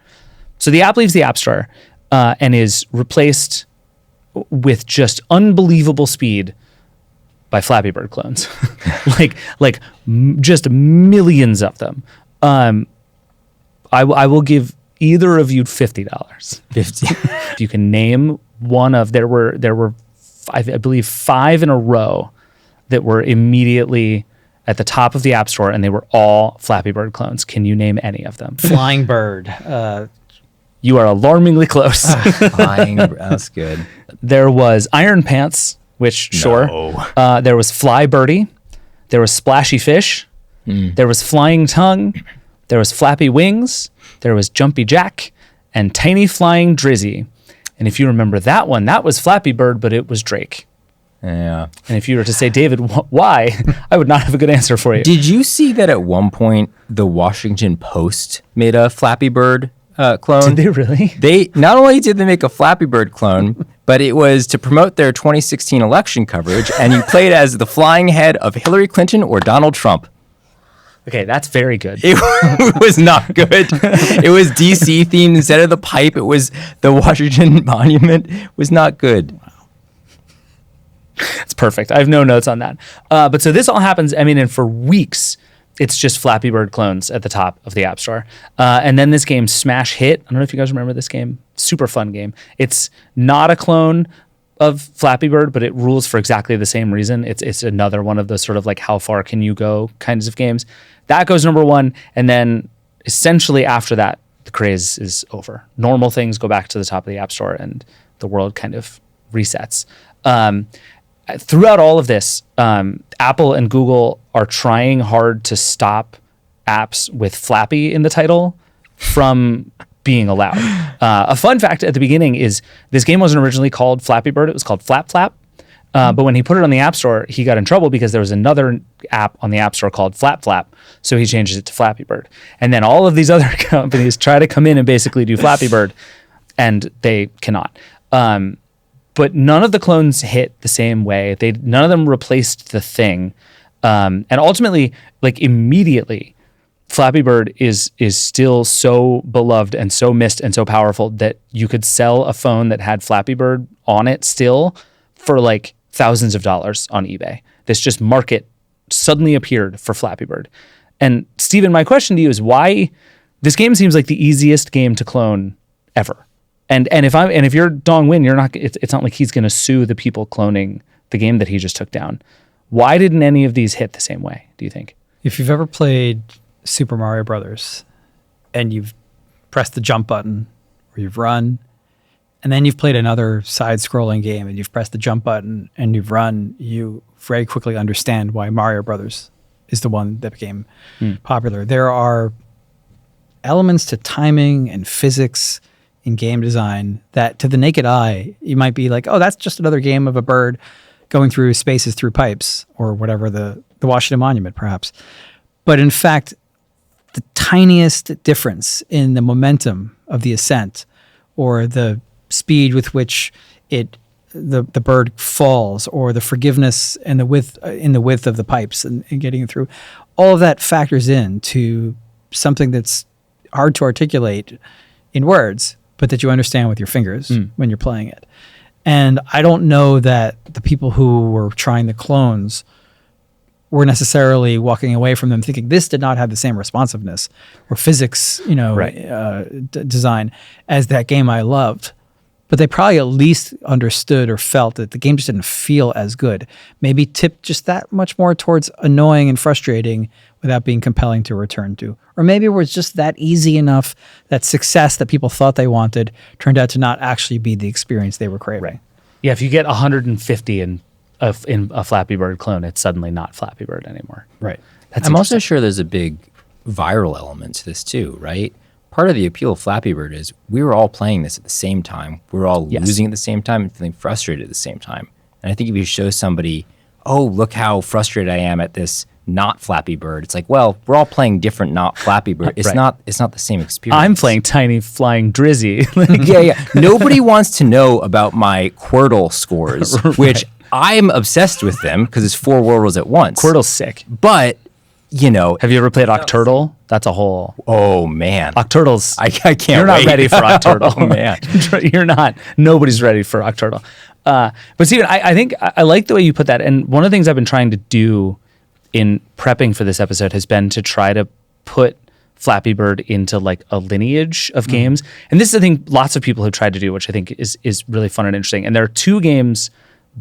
Speaker 1: So the app leaves the App Store. And is replaced with just unbelievable speed by Flappy Bird clones, just millions of them. I will give either of you $50.
Speaker 2: 50.
Speaker 1: If you can name one of, there were I believe 5 in a row that were immediately at the top of the App Store, and they were all Flappy Bird clones. Can you name any of them?
Speaker 3: Flying Bird.
Speaker 1: You are alarmingly close.
Speaker 2: That's good.
Speaker 1: There was Iron Pants, which, sure. There was Fly Birdie. There was Splashy Fish. There was Flying Tongue. There was Flappy Wings. There was Jumpy Jack and Tiny Flying Drizzy. And if you remember that one, that was Flappy Bird, but it was Drake.
Speaker 2: Yeah.
Speaker 1: And if you were to say, David, why? I would not have a good answer for you.
Speaker 2: Did you see that at one point the Washington Post made a Flappy Bird clone?
Speaker 1: Did they really?
Speaker 2: They not only did they make a Flappy Bird clone, but it was to promote their 2016 election coverage, and you played as the flying head of Hillary Clinton or Donald Trump.
Speaker 1: Okay, that's very good.
Speaker 2: It was not good. It was DC themed instead of the pipe. It was the Washington Monument. It was not good.
Speaker 1: It's perfect. I have no notes on that. But so this all happens, and for weeks, it's just Flappy Bird clones at the top of the App Store. And then this game, Smash Hit. I don't know if you guys remember this game. Super fun game. It's not a clone of Flappy Bird, but it rules for exactly the same reason. It's another one of those sort of like how far can you go kinds of games. That goes number 1. And then essentially after that, the craze is over. Normal things go back to the top of the App Store, and the world kind of resets. Throughout all of this, Apple and Google are trying hard to stop apps with Flappy in the title from being allowed. A fun fact at the beginning is this game wasn't originally called Flappy Bird. It was called Flap Flap. But when he put it on the App Store, he got in trouble because there was another app on the App Store called Flap Flap. So he changed it to Flappy Bird. And then all of these other companies try to come in and basically do Flappy Bird, and they cannot. But none of the clones hit the same way. None of them replaced the thing. And ultimately, like immediately, Flappy Bird is still so beloved and so missed and so powerful that you could sell a phone that had Flappy Bird on it still for like thousands of dollars on eBay. This just market suddenly appeared for Flappy Bird. And Steven, my question to you is why this game seems like the easiest game to clone ever. And if you're Dong Win, it's not like he's going to sue the people cloning the game that he just took down. Why didn't any of these hit the same way, do you think?
Speaker 3: If you've ever played Super Mario Brothers and you've pressed the jump button or you've run, and then you've played another side-scrolling game and you've pressed the jump button and you've run, you very quickly understand why Mario Brothers is the one that became popular. There are elements to timing and physics in game design that to the naked eye, you might be like, oh, that's just another game of a bird going through spaces through pipes or whatever, the Washington Monument perhaps. But in fact, the tiniest difference in the momentum of the ascent or the speed with which the bird falls or the forgiveness and the width of the pipes and getting through, all of that factors into something that's hard to articulate in words, but that you understand with your fingers when you're playing it. And I don't know that the people who were trying the clones were necessarily walking away from them thinking this did not have the same responsiveness or physics, design as that game I loved. But they probably at least understood or felt that the game just didn't feel as good. Maybe tipped just that much more towards annoying and frustrating without being compelling to return to. Or maybe it was just that easy enough that success that people thought they wanted turned out to not actually be the experience they were craving.
Speaker 1: Right. Yeah, if you get 150 in a Flappy Bird clone, it's suddenly not Flappy Bird anymore.
Speaker 3: Right.
Speaker 2: I'm also sure there's a big viral element to this too, right? Part of the appeal of Flappy Bird is we were all playing this at the same time. We were all losing at the same time and feeling frustrated at the same time. And I think if you show somebody, oh, look how frustrated I am at this not Flappy Bird, it's like, well, we're all playing different not Flappy Bird. It's not the same experience.
Speaker 1: I'm playing tiny flying Drizzy.
Speaker 2: Yeah. Nobody wants to know about my Quirtle scores, which I'm obsessed with them because it's 4 worlds at once.
Speaker 1: Quirtle's sick.
Speaker 2: But,
Speaker 1: have you ever played Octurtle? That's a whole...
Speaker 2: Oh, man.
Speaker 1: Octurtle's...
Speaker 2: I can't
Speaker 1: You're not
Speaker 2: wait.
Speaker 1: ready for Octurtle.
Speaker 2: Oh, man.
Speaker 1: You're not. Nobody's ready for Octurtle. But Steven, I think I like the way you put that. And one of the things I've been trying to do in prepping for this episode has been to try to put Flappy Bird into like a lineage of games. And this is the thing lots of people have tried to do, which I think is really fun and interesting. And there are 2 games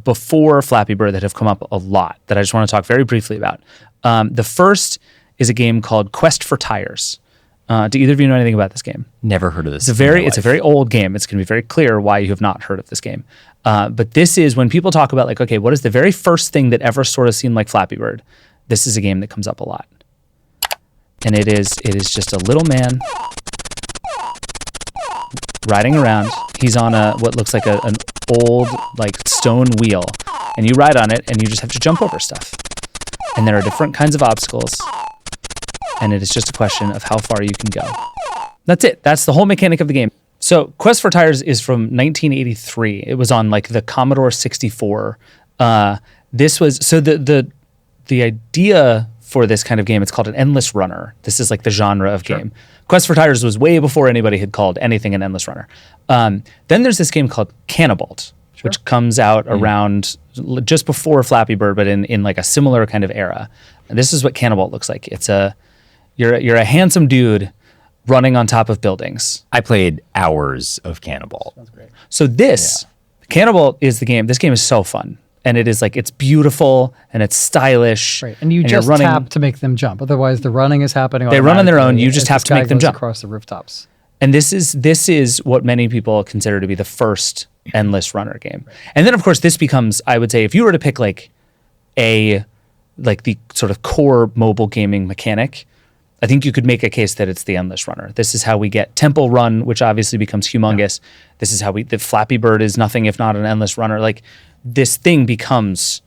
Speaker 1: before Flappy Bird that have come up a lot that I just want to talk very briefly about. The first is a game called Quest for Tires. Do either of you know anything about this game?
Speaker 2: Never heard of this.
Speaker 1: It's a very old game. It's going to be very clear why you have not heard of this game. But this is when people talk about like, okay, what is the very first thing that ever sort of seemed like Flappy Bird? This is a game that comes up a lot. And it is just a little man riding around. He's on what looks like an old like stone wheel, and you ride on it and you just have to jump over stuff. And there are different kinds of obstacles, and it is just a question of how far you can go. That's it. That's the whole mechanic of the game. So Quest for Tires is from 1983. It was on like the Commodore 64. This was so the idea for this kind of game, it's called an endless runner. This is like the genre of game. Quest for Tires was way before anybody had called anything an endless runner. Then there's this game called Cannibalt, which comes out around just before Flappy Bird, but in like a similar kind of era. And this is what Cannibalt looks like. You're a handsome dude running on top of buildings.
Speaker 2: I played hours of Cannibalt.
Speaker 3: That's great.
Speaker 1: So Cannibalt is the game. This game is so fun. And it is like, it's beautiful and it's stylish.
Speaker 3: Right. And you just tap to make them jump. Otherwise, the running is happening.
Speaker 1: They run on their own. You just have to make them jump
Speaker 3: across the rooftops.
Speaker 1: And this is what many people consider to be the first endless runner game. And then of course this becomes, I would say, if you were to pick like the sort of core mobile gaming mechanic, I think you could make a case that it's the endless runner. This is how we get Temple Run, which obviously becomes humongous. This is how the Flappy Bird is nothing if not an endless runner. Like this thing becomes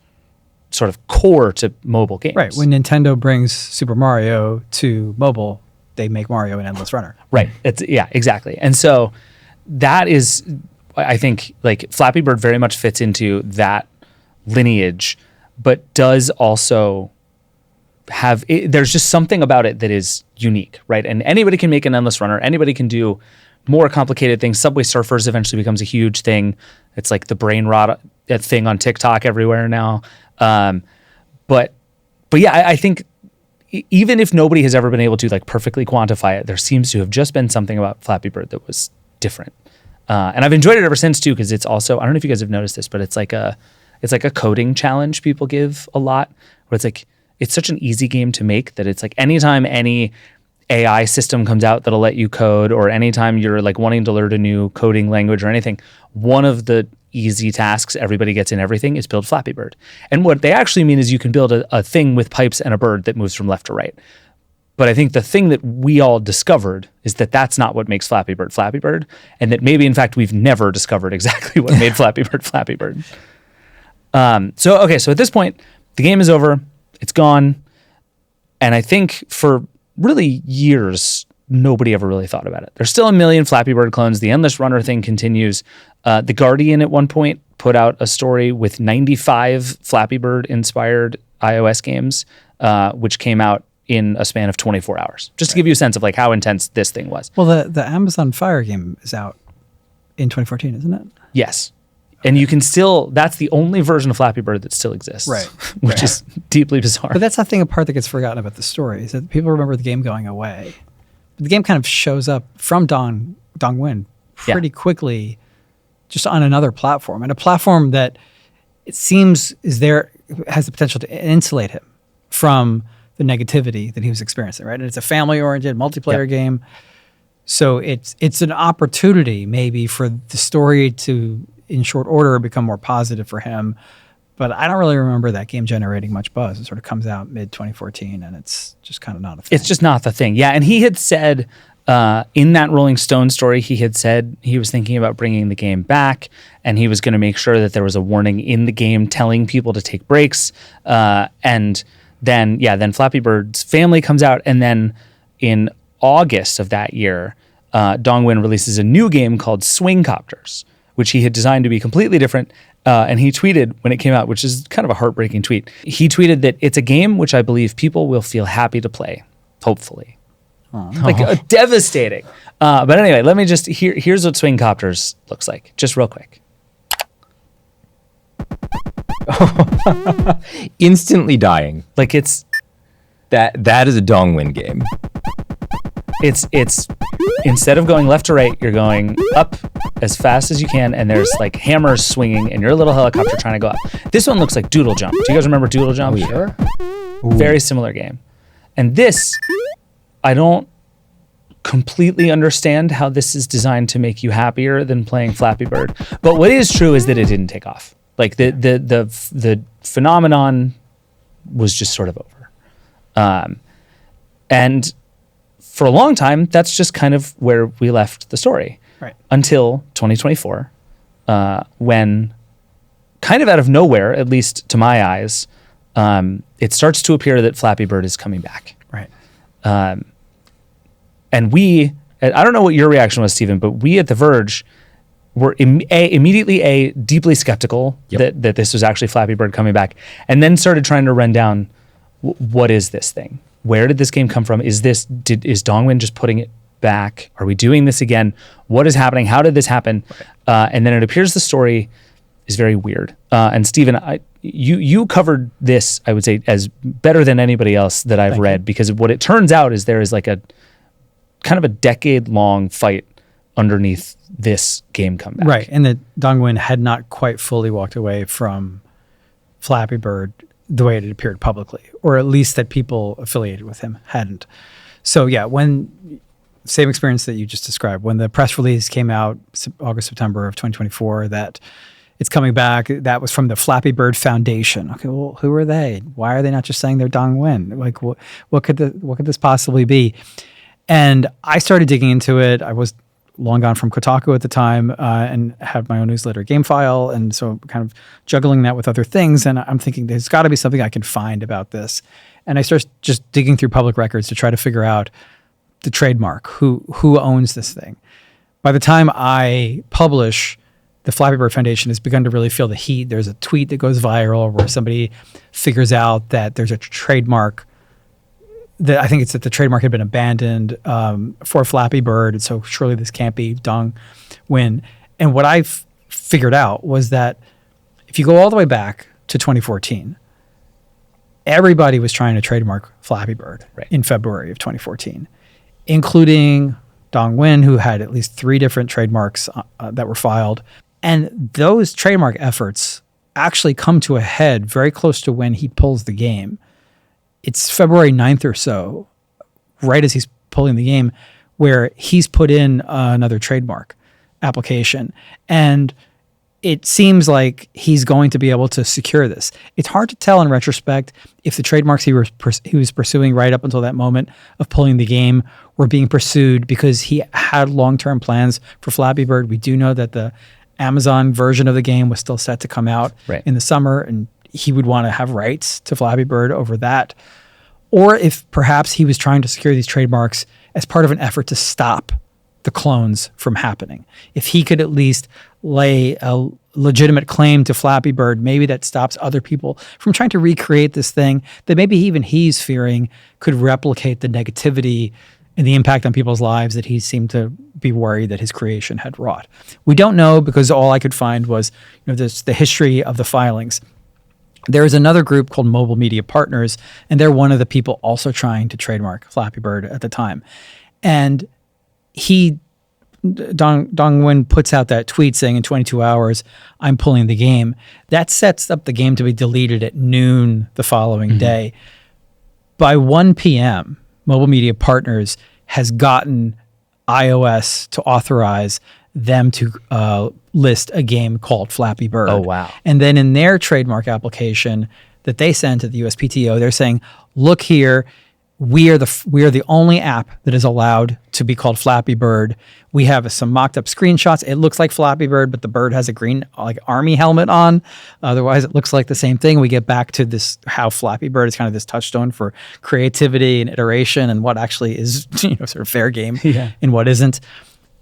Speaker 1: sort of core to mobile games.
Speaker 3: Right. When Nintendo brings Super Mario to mobile, they make Mario an endless runner.
Speaker 1: Right. Yeah, exactly. And so that is, I think, like Flappy Bird very much fits into that lineage, but does also have, there's just something about it that is unique, right? And anybody can make an endless runner. Anybody can do more complicated things. Subway Surfers eventually becomes a huge thing. It's like the brain rot thing on TikTok everywhere now. But yeah, I think even if nobody has ever been able to like perfectly quantify it, there seems to have just been something about Flappy Bird that was different. And I've enjoyed it ever since too, because it's also, I don't know if you guys have noticed this, but it's like a coding challenge people give a lot, where it's like, it's such an easy game to make that it's like anytime any AI system comes out that'll let you code, or anytime you're like wanting to learn a new coding language or anything, one of the easy tasks everybody gets in everything is build Flappy Bird. And what they actually mean is you can build a thing with pipes and a bird that moves from left to right. But I think the thing that we all discovered is that that's not what makes Flappy Bird, and that maybe in fact we've never discovered exactly what made Flappy Bird. So at this point, the game is over. It's gone. And I think for really years, nobody ever really thought about it. There's still a million Flappy Bird clones. The Endless Runner thing continues. The Guardian at one point put out a story with 95 Flappy Bird inspired iOS games, which came out in a span of 24 hours, just to give you a sense of like how intense this thing was.
Speaker 3: Well, the Amazon Fire game is out in 2014, isn't it?
Speaker 1: Yes. And you can still, that's the only version of Flappy Bird that still exists,
Speaker 3: right?
Speaker 1: Which is deeply bizarre.
Speaker 3: But that's the part that gets forgotten about the story, is that people remember the game going away. But the game kind of shows up from Dongwon pretty quickly, just on another platform, and a platform that it seems has the potential to insulate him from the negativity that he was experiencing, right? And it's a family-oriented multiplayer game. So it's an opportunity maybe for the story to, in short order, become more positive for him. But I don't really remember that game generating much buzz. It sort of comes out mid-2014, and it's just kind of not a thing.
Speaker 1: It's just not the thing. Yeah, and he had said in that Rolling Stone story, he had said he was thinking about bringing the game back, and he was going to make sure that there was a warning in the game telling people to take breaks. And then Flappy Bird's Family comes out, and then in August of that year, Dongwon releases a new game called Swing Copters, which he had designed to be completely different. And he tweeted when it came out, which is kind of a heartbreaking tweet. He tweeted that it's a game which I believe people will feel happy to play, hopefully. Like devastating. But anyway, let me just, here's what Swing Copters looks like, just real quick.
Speaker 2: Instantly dying.
Speaker 1: Like it's...
Speaker 2: That is a Dongwon game.
Speaker 1: It's instead of going left to right, you're going up as fast as you can, and there's like hammers swinging, and you're a little helicopter trying to go up. This one looks like Doodle Jump. Do you guys remember Doodle Jump?
Speaker 2: Oh, yeah.
Speaker 1: Sure. Very similar game. And this, I don't completely understand how this is designed to make you happier than playing Flappy Bird. But what is true is that it didn't take off. Like the phenomenon was just sort of over. And for a long time, that's just kind of where we left the story.
Speaker 3: Right.
Speaker 1: Until 2024, when kind of out of nowhere, at least to my eyes, it starts to appear that Flappy Bird is coming back.
Speaker 3: Right.
Speaker 1: And I don't know what your reaction was, Stephen, but we at The Verge were immediately deeply skeptical that this was actually Flappy Bird coming back, and then started trying to run down what is this thing? Where did this game come from? Is Dongwon just putting it back? Are we doing this again? What is happening? How did this happen? And then it appears the story is very weird. And Stephen, you covered this, I would say, as better than anybody else that I've read, because what it turns out is there is like a kind of a decade-long fight underneath this game comeback.
Speaker 3: Right, and that Dongwon had not quite fully walked away from Flappy Bird the way it had appeared publicly, or at least that people affiliated with him hadn't. So yeah, when same experience that you just described. When the press release came out, August, September of 2024, that it's coming back, that was from the Flappy Bird Foundation. Okay, well, who are they? Why are they not just saying they're Dong Nguyen? Like, what could this possibly be? And I started digging into it. I was long gone from Kotaku at the time, and had my own newsletter, GameFile, and so kind of juggling that with other things. And I'm thinking there's got to be something I can find about this. And I started just digging through public records to try to figure out the trademark, who owns this thing. By the time I publish, the Flappy Bird Foundation has begun to really feel the heat. There's a tweet that goes viral where somebody figures out that there's a trademark. I think it's that the trademark had been abandoned for Flappy Bird, and so surely this can't be Dong Nguyen. And what I figured out was that if you go all the way back to 2014, everybody was trying to trademark Flappy Bird in February of 2014, including Dong Nguyen, who had at least 3 different trademarks that were filed. And those trademark efforts actually come to a head very close to when he pulls the game. It's February 9th or so, right as he's pulling the game, where he's put in another trademark application. And it seems like he's going to be able to secure this. It's hard to tell in retrospect if the trademarks he was pursuing right up until that moment of pulling the game were being pursued because he had long-term plans for Flappy Bird. We do know that the Amazon version of the game was still set to come out in the summer, and he would want to have rights to Flappy Bird over that. Or if perhaps he was trying to secure these trademarks as part of an effort to stop the clones from happening. If he could at least lay a legitimate claim to Flappy Bird, maybe that stops other people from trying to recreate this thing that maybe even he's fearing could replicate the negativity and the impact on people's lives that he seemed to be worried that his creation had wrought. We don't know because all I could find was the history of the filings. There is another group called Mobile Media Partners, and they're one of the people also trying to trademark Flappy Bird at the time. And Dong Nguyen puts out that tweet saying in 22 hours, I'm pulling the game. That sets up the game to be deleted at noon the following day. By 1 p.m., Mobile Media Partners has gotten iOS to authorize them to list a game called Flappy Bird.
Speaker 1: Oh, wow.
Speaker 3: And then in their trademark application that they sent to the USPTO, they're saying, look here, we are the only app that is allowed to be called Flappy Bird. We have some mocked up screenshots. It looks like Flappy Bird, but the bird has a green army helmet on. Otherwise, it looks like the same thing. We get back to this, how Flappy Bird is kind of this touchstone for creativity and iteration and what actually is sort of fair game and what isn't.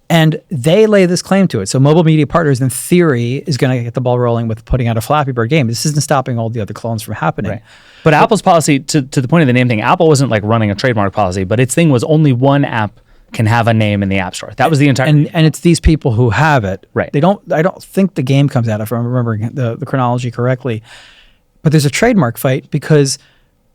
Speaker 3: And they lay this claim to it. So Mobile Media Partners, in theory, is going to get the ball rolling with putting out a Flappy Bird game. This isn't stopping all the other clones from happening.
Speaker 1: Right. But Apple's policy, to the point of the name thing, Apple wasn't like running a trademark policy, but its thing was only one app can have a name in the App Store. That was the entire...
Speaker 3: And it's these people who have it.
Speaker 1: Right.
Speaker 3: I don't think the game comes out, if I'm remembering the chronology correctly. But there's a trademark fight because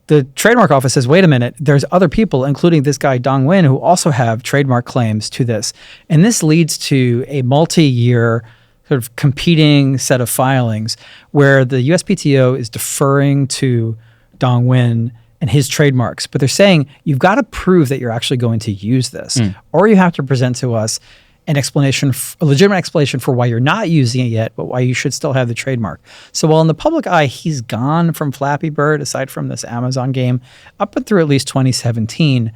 Speaker 3: the trademark office says, wait a minute, there's other people, including this guy, Dong Nguyen, who also have trademark claims to this. And this leads to a multi-year sort of competing set of filings where the USPTO is deferring to Dong Nguyen and his trademarks. But they're saying, you've got to prove that you're actually going to use this. Or you have to present to us an explanation, a legitimate explanation for why you're not using it yet, but why you should still have the trademark. So while in the public eye, he's gone from Flappy Bird, aside from this Amazon game, up and through at least 2017,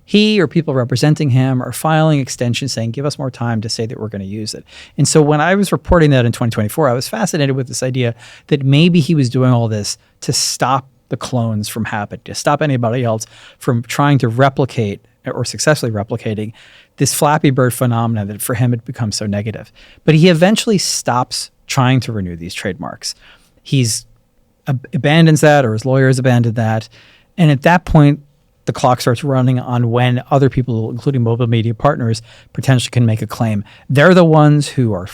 Speaker 3: he or people representing him are filing extensions saying, give us more time to say that we're going to use it. And so when I was reporting that in 2024, I was fascinated with this idea that maybe he was doing all this to stop the clones from happening, to stop anybody else from trying to replicate or successfully replicating this Flappy Bird phenomenon that for him had become so negative. But he eventually stops trying to renew these trademarks. He's abandons that, or his lawyers abandoned that. And at that point, the clock starts running on when other people, including Mobile Media Partners, potentially can make a claim. They're the ones who are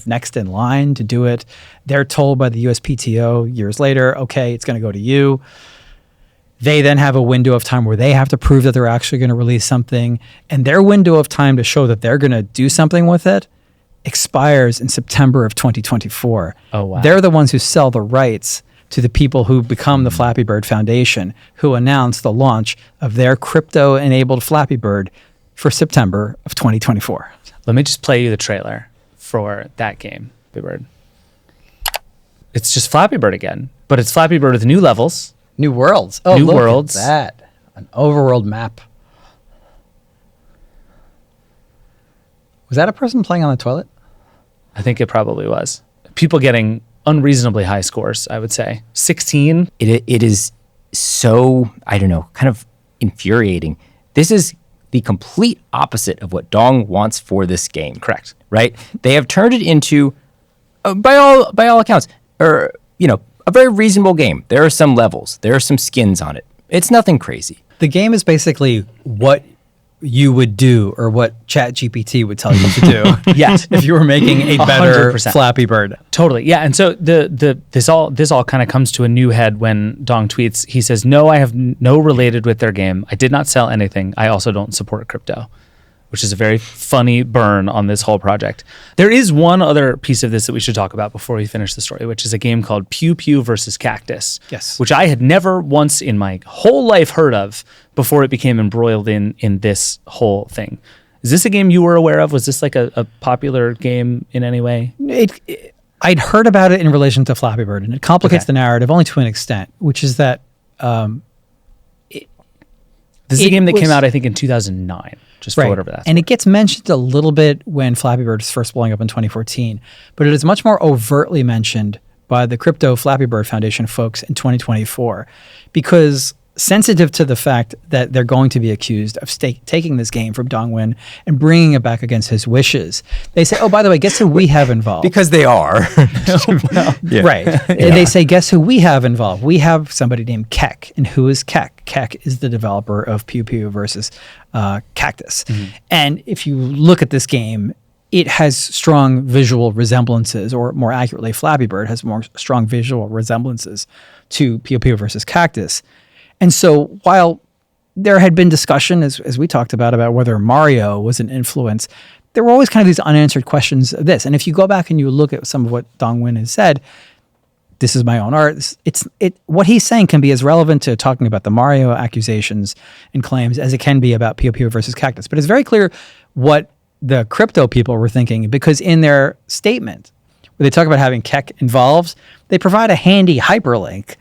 Speaker 3: next in line to do it. They're told by the USPTO years later, okay, it's going to go to you. They then have a window of time where they have to prove that they're actually going to release something. And their window of time to show that they're going to do something with it expires in September of 2024.
Speaker 1: Oh, wow.
Speaker 3: They're the ones who sell the rights to the people who become the Flappy Bird Foundation, who announce the launch of their crypto-enabled Flappy Bird for September of 2024.
Speaker 1: Let me just play you the trailer for that game, Flappy Bird. It's just Flappy Bird again, but it's Flappy Bird with new levels.
Speaker 3: New worlds. Oh,
Speaker 1: New
Speaker 3: look
Speaker 1: worlds.
Speaker 3: at that. An overworld map. Was that a person playing on the toilet?
Speaker 1: I think it probably was. People getting unreasonably high scores, I would say. 16.
Speaker 2: It is so, I don't know, kind of infuriating. This is the complete opposite of what Dong wants for this game.
Speaker 1: Correct.
Speaker 2: Right? They have turned it into, by all accounts, a very reasonable game. There are some levels. There are some skins on it. It's nothing crazy.
Speaker 3: The game is basically what you would do or what ChatGPT would tell you to do.
Speaker 1: Yes.
Speaker 3: If you were making a better
Speaker 1: 100%.
Speaker 3: Flappy Bird.
Speaker 1: Totally. Yeah. And so this all kind of comes to a new head when Dong tweets. He says, "No, I have no related with their game. I did not sell anything. I also don't support crypto," which is a very funny burn on this whole project. There is one other piece of this that we should talk about before we finish the story, which is a game called Pew Pew versus Cactus.
Speaker 3: Yes.
Speaker 1: Which I had never once in my whole life heard of before it became embroiled in this whole thing. Is this a game you were aware of? Was this like a popular game in any way?
Speaker 3: I'd heard about it in relation to Flappy Bird, and it complicates
Speaker 1: Okay.
Speaker 3: the narrative only to an extent, which is that
Speaker 1: This is a
Speaker 3: It
Speaker 1: game that came
Speaker 3: was-
Speaker 1: out, I think, in 2009. Just for whatever that's
Speaker 3: and it gets mentioned a little bit when Flappy Bird is first blowing up in 2014, but it is much more overtly mentioned by the Crypto Flappy Bird Foundation folks in 2024, because sensitive to the fact that they're going to be accused of taking this game from Dongwon and bringing it back against his wishes, they say, "Oh, by the way, guess who we have involved?"
Speaker 2: Because they are. Yeah.
Speaker 3: Right. And they say, guess who we have involved? We have somebody named Keck. And who is Keck? Keck is the developer of Pew Pew versus Cactus. And if you look at this game, it has strong visual resemblances, or more accurately, Flappy Bird has more strong visual resemblances to Pew Pew versus Cactus. And so while there had been discussion, as we talked about whether Mario was an influence, there were always kind of these unanswered questions of this. And if you go back and you look at some of what Dongwon has said, this is my own art. What he's saying can be as relevant to talking about the Mario accusations and claims as it can be about Pew Pew versus Cactus. But it's very clear what the crypto people were thinking, because in their statement, where they talk about having Keck involved, they provide a handy hyperlink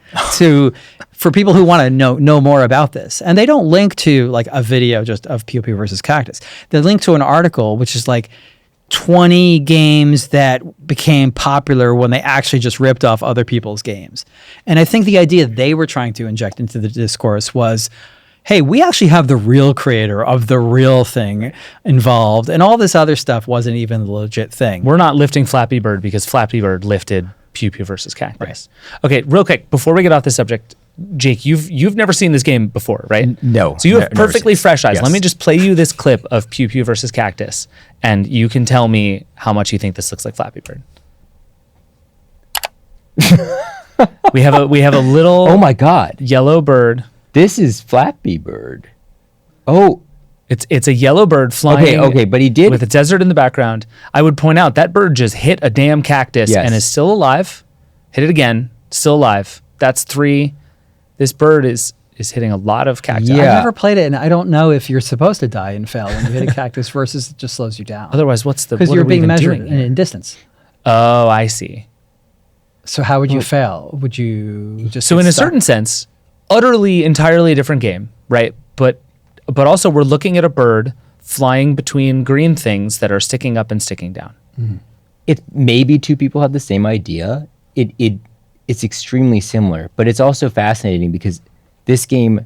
Speaker 3: for people who want to know more about this. And they don't link to like a video just of Pew Pew versus Cactus. They link to an article which is like 20 games that became popular when they actually just ripped off other people's games. And I think the idea they were trying to inject into the discourse was, hey, we actually have the real creator of the real thing involved, and all this other stuff wasn't even the legit thing.
Speaker 1: We're not lifting Flappy Bird because Flappy Bird lifted Pew Pew versus Cactus. Right. Okay, real quick, before we get off the subject, Jake, you've never seen this game before, right?
Speaker 2: No.
Speaker 1: So you have perfectly fresh eyes.
Speaker 2: Yes.
Speaker 1: Let me just play you this clip of Pew Pew versus Cactus, and you can tell me how much you think this looks like Flappy Bird. we have a little
Speaker 2: Oh my God.
Speaker 1: yellow bird.
Speaker 2: This is Flappy Bird. Oh,
Speaker 1: It's a yellow bird flying.
Speaker 2: okay, but he did.
Speaker 1: with a desert in the background. I would point out that bird just hit a damn cactus
Speaker 2: Yes.
Speaker 1: and is still alive. Hit it again, still alive. That's 3. This bird is hitting a lot of cactus.
Speaker 2: Yeah.
Speaker 3: I've never played it, and I don't know if you're supposed to die and fail when you hit a cactus versus it just slows you down.
Speaker 1: Otherwise, what's the
Speaker 3: Because
Speaker 1: what
Speaker 3: you're
Speaker 1: are we
Speaker 3: being
Speaker 1: even
Speaker 3: measured
Speaker 1: doing here?
Speaker 3: in distance.
Speaker 1: Oh, I see.
Speaker 3: So how would you fail? Would you just
Speaker 1: So
Speaker 3: get
Speaker 1: in a
Speaker 3: stuck?
Speaker 1: certain sense, entirely different game, right? But also we're looking at a bird flying between green things that are sticking up and sticking down.
Speaker 2: It maybe two people have the same idea. It's extremely similar, but it's also fascinating because this game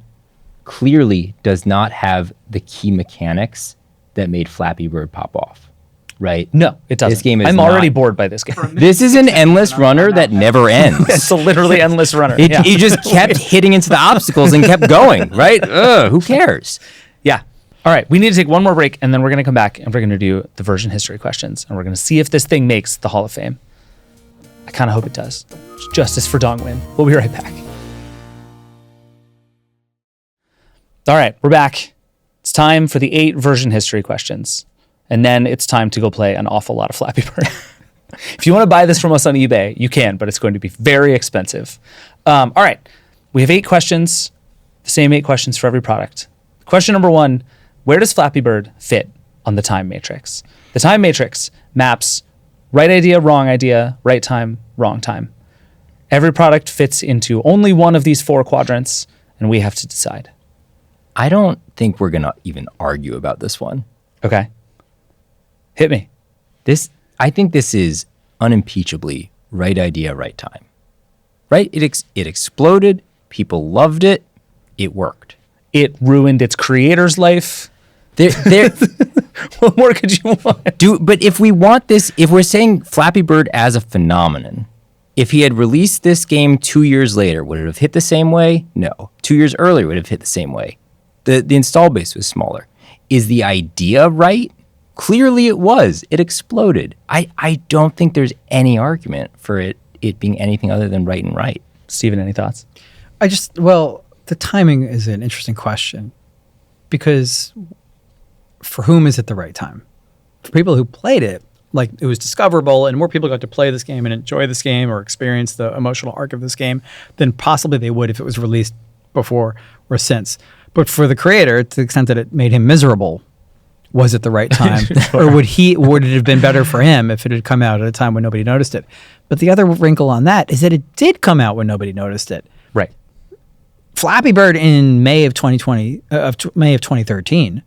Speaker 2: clearly does not have the key mechanics that made Flappy Bird pop off, right?
Speaker 1: No, it doesn't.
Speaker 2: This game is
Speaker 1: I'm already
Speaker 2: not-
Speaker 1: bored by this game.
Speaker 2: This is an endless runner that never ends.
Speaker 1: It's a literally endless runner.
Speaker 2: It,
Speaker 1: yeah.
Speaker 2: You just kept hitting into the obstacles and kept going, right? Ugh, who cares?
Speaker 1: Yeah. All right. We need to take one more break, and then we're going to come back and we're going to do the version history questions, and we're going to see if this thing makes the Hall of Fame. I kind of hope it does. Justice for Dongwon. We'll be right back. All right. We're back. It's time for the 8 version history questions, and then it's time to go play an awful lot of Flappy Bird. If you want to buy this from us on eBay, you can, but it's going to be very expensive. All right. We have 8 questions, the same 8 questions for every product. Question number 1, where does Flappy Bird fit on the time matrix? The time matrix maps right idea, right time, wrong time. Every product fits into only one of these 4 quadrants, and we have to decide.
Speaker 2: I don't think we're going to even argue about this one.
Speaker 1: Okay. Hit me.
Speaker 2: I think this is unimpeachably right idea, right time. Right? It exploded. People loved it. It worked.
Speaker 1: It ruined its creator's life.
Speaker 2: There,
Speaker 1: What more could you want?
Speaker 2: but if we want this, if we're saying Flappy Bird as a phenomenon, if he had released this game 2 years later, would it have hit the same way? No. 2 years earlier would have hit the same way. The install base was smaller. Is the idea right? Clearly it was. It exploded. I don't think there's any argument for it being anything other than right and right.
Speaker 1: Steven, any thoughts?
Speaker 3: The timing is an interesting question because for whom is it the right time? For people who played it, like it was discoverable and more people got to play this game and enjoy this game or experience the emotional arc of this game than possibly they would if it was released before or since. But for the creator, to the extent that it made him miserable, was it the right time? Or would it have been better for him if it had come out at a time when nobody noticed it? But the other wrinkle on that is that it did come out when nobody noticed it.
Speaker 1: Right.
Speaker 3: Flappy Bird in May of 2013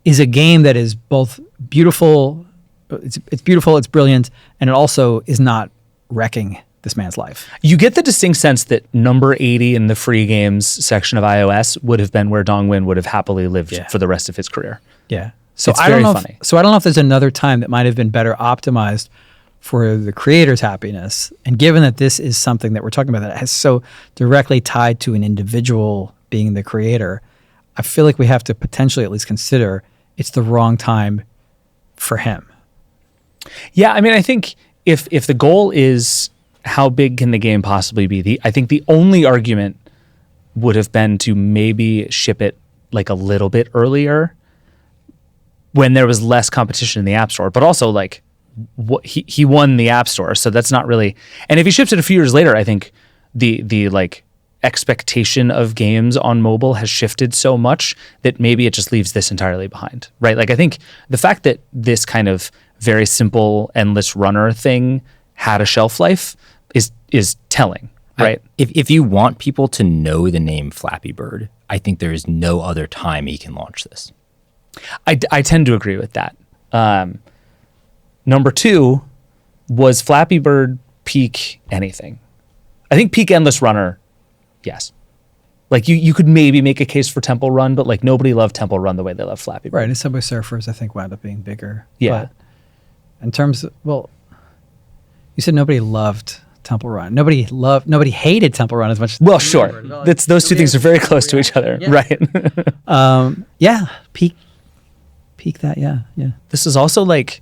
Speaker 3: is a game that is both beautiful, it's beautiful, it's brilliant, and it also is not wrecking this man's life.
Speaker 1: You get the distinct sense that number 80 in the free games section of iOS would have been where Dongwon would have happily lived for the rest of his career.
Speaker 3: Yeah. So
Speaker 1: It's
Speaker 3: I don't
Speaker 1: very
Speaker 3: know.
Speaker 1: funny.
Speaker 3: So I don't know if there's another time that might have been better optimized for the creator's happiness. And given that this is something that we're talking about that has so directly tied to an individual being the creator, I feel like we have to potentially at least consider it's the wrong time for him.
Speaker 1: Yeah, I mean, I think if the goal is how big can the game possibly be, I think the only argument would have been to maybe ship it like a little bit earlier when there was less competition in the App Store. But also, like, he won the App Store, so that's not really. And if he shipped it a few years later, I think the like expectation of games on mobile has shifted so much that maybe it just leaves this entirely behind, right? Like, I think the fact that this kind of very simple endless runner thing had a shelf life is telling, right?
Speaker 2: If you want people to know the name Flappy Bird, I think there is no other time he can launch this.
Speaker 1: I tend to agree with that. Number 2, was Flappy Bird peak anything? I think peak endless runner, yes. Like you could maybe make a case for Temple Run, but like nobody loved Temple Run the way they love Flappy Bird.
Speaker 3: Right. And Subway Surfers, I think, wound up being bigger.
Speaker 1: Yeah.
Speaker 3: But in terms of, you said nobody loved Temple Run. Nobody hated Temple Run as much.
Speaker 1: Well, sure. Those two things are very close to each other, right?
Speaker 3: Yeah. Peak that. Yeah. Yeah.
Speaker 1: This is also like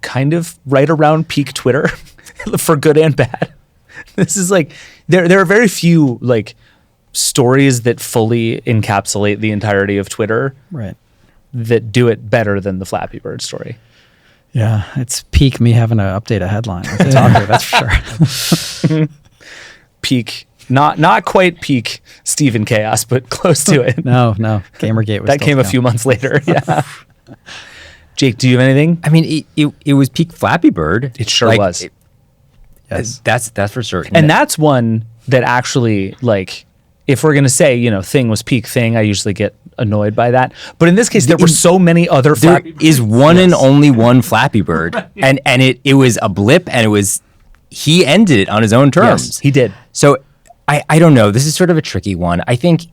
Speaker 1: kind of right around peak Twitter for good and bad. This is like there are very few like stories that fully encapsulate the entirety of Twitter,
Speaker 3: Right.
Speaker 1: that do it better than the Flappy Bird story.
Speaker 3: Yeah. It's peak me having to update a headline. That's for sure.
Speaker 1: Peak, not quite peak Steven Chaos, but close to it.
Speaker 3: No. Gamergate was
Speaker 1: That
Speaker 3: still
Speaker 1: came a
Speaker 3: going.
Speaker 1: few months later. Yeah. Jake, do you have anything?
Speaker 2: I mean, it was peak Flappy Bird.
Speaker 1: It sure was.
Speaker 3: Yes.
Speaker 2: That's for certain.
Speaker 1: And that's one that actually, like, if we're going to say, Thing was peak Thing, I usually get annoyed by that. But in this case, there were so many other
Speaker 2: there
Speaker 1: Flappy
Speaker 2: is one and only one Flappy Bird, and it was a blip, and he ended it on his own terms.
Speaker 1: Yes, he did.
Speaker 2: So I don't know. This is sort of a tricky one. I think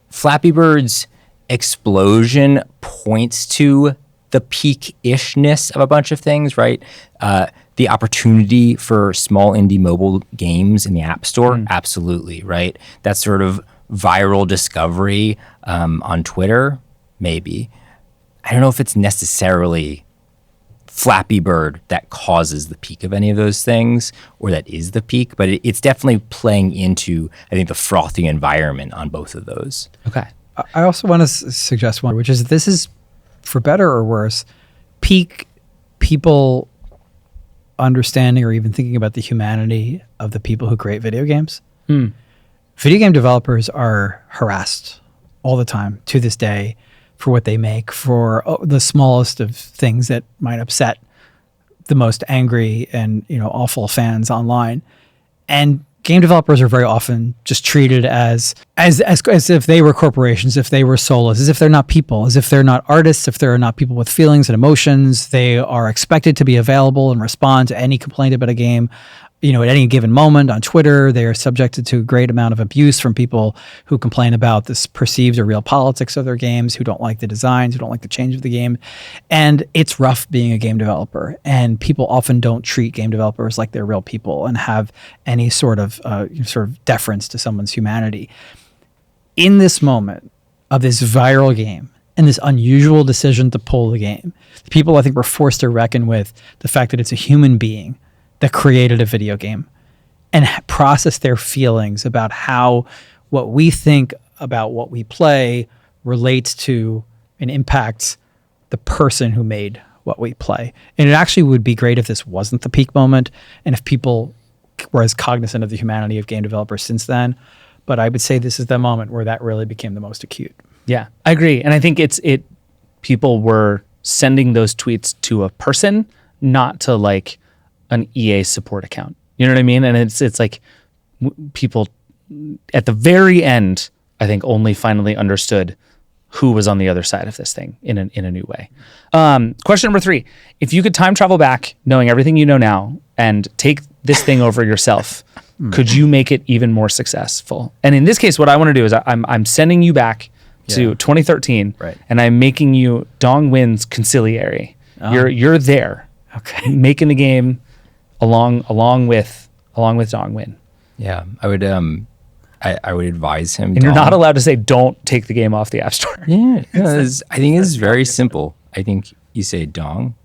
Speaker 2: Flappy Bird's explosion points to the peak-ishness of a bunch of things, right? The opportunity for small indie mobile games in the App Store, absolutely, right? That sort of viral discovery on Twitter, maybe. I don't know if it's necessarily Flappy Bird that causes the peak of any of those things, or that is the peak, but it's definitely playing into, I think, the frothy environment on both of those.
Speaker 1: Okay.
Speaker 3: I also want to suggest one, which is this is, for better or worse, peak people understanding or even thinking about the humanity of the people who create video games. Video game developers are harassed all the time to this day for what they make, for the smallest of things that might upset the most angry and awful fans online. And game developers are very often just treated as if they were corporations, if they were soulless, as if they're not people, as if they're not artists, if they're not people with feelings and emotions. They are expected to be available and respond to any complaint about a game, at any given moment on Twitter. They are subjected to a great amount of abuse from people who complain about this perceived or real politics of their games, who don't like the designs, who don't like the change of the game. And it's rough being a game developer. And people often don't treat game developers like they're real people and have any sort of deference to someone's humanity. In this moment of this viral game and this unusual decision to pull the game, the people I think were forced to reckon with the fact that it's a human being that created a video game and process their feelings about how what we think about what we play relates to and impacts the person who made what we play. And it actually would be great if this wasn't the peak moment and if people were as cognizant of the humanity of game developers since then. But I would say this is the moment where that really became the most acute.
Speaker 1: Yeah, I agree. And I think people were sending those tweets to a person, not to like an EA support account. You know what I mean? And it's like people at the very end, I think, only finally understood who was on the other side of this thing in a new way. Question number 3. If you could time travel back, knowing everything you know now, and take this thing over yourself, could you make it even more successful? And in this case, what I want to do is I'm sending you back to 2013,
Speaker 3: right,
Speaker 1: and I'm making you Dong Win's consigliere. You're there,
Speaker 3: okay,
Speaker 1: making the game along with Dong Win.
Speaker 2: Yeah, I would advise him.
Speaker 1: And you're not allowed to say don't take the game off the App Store.
Speaker 2: Yeah, I think it's very simple. I think you say, Dong,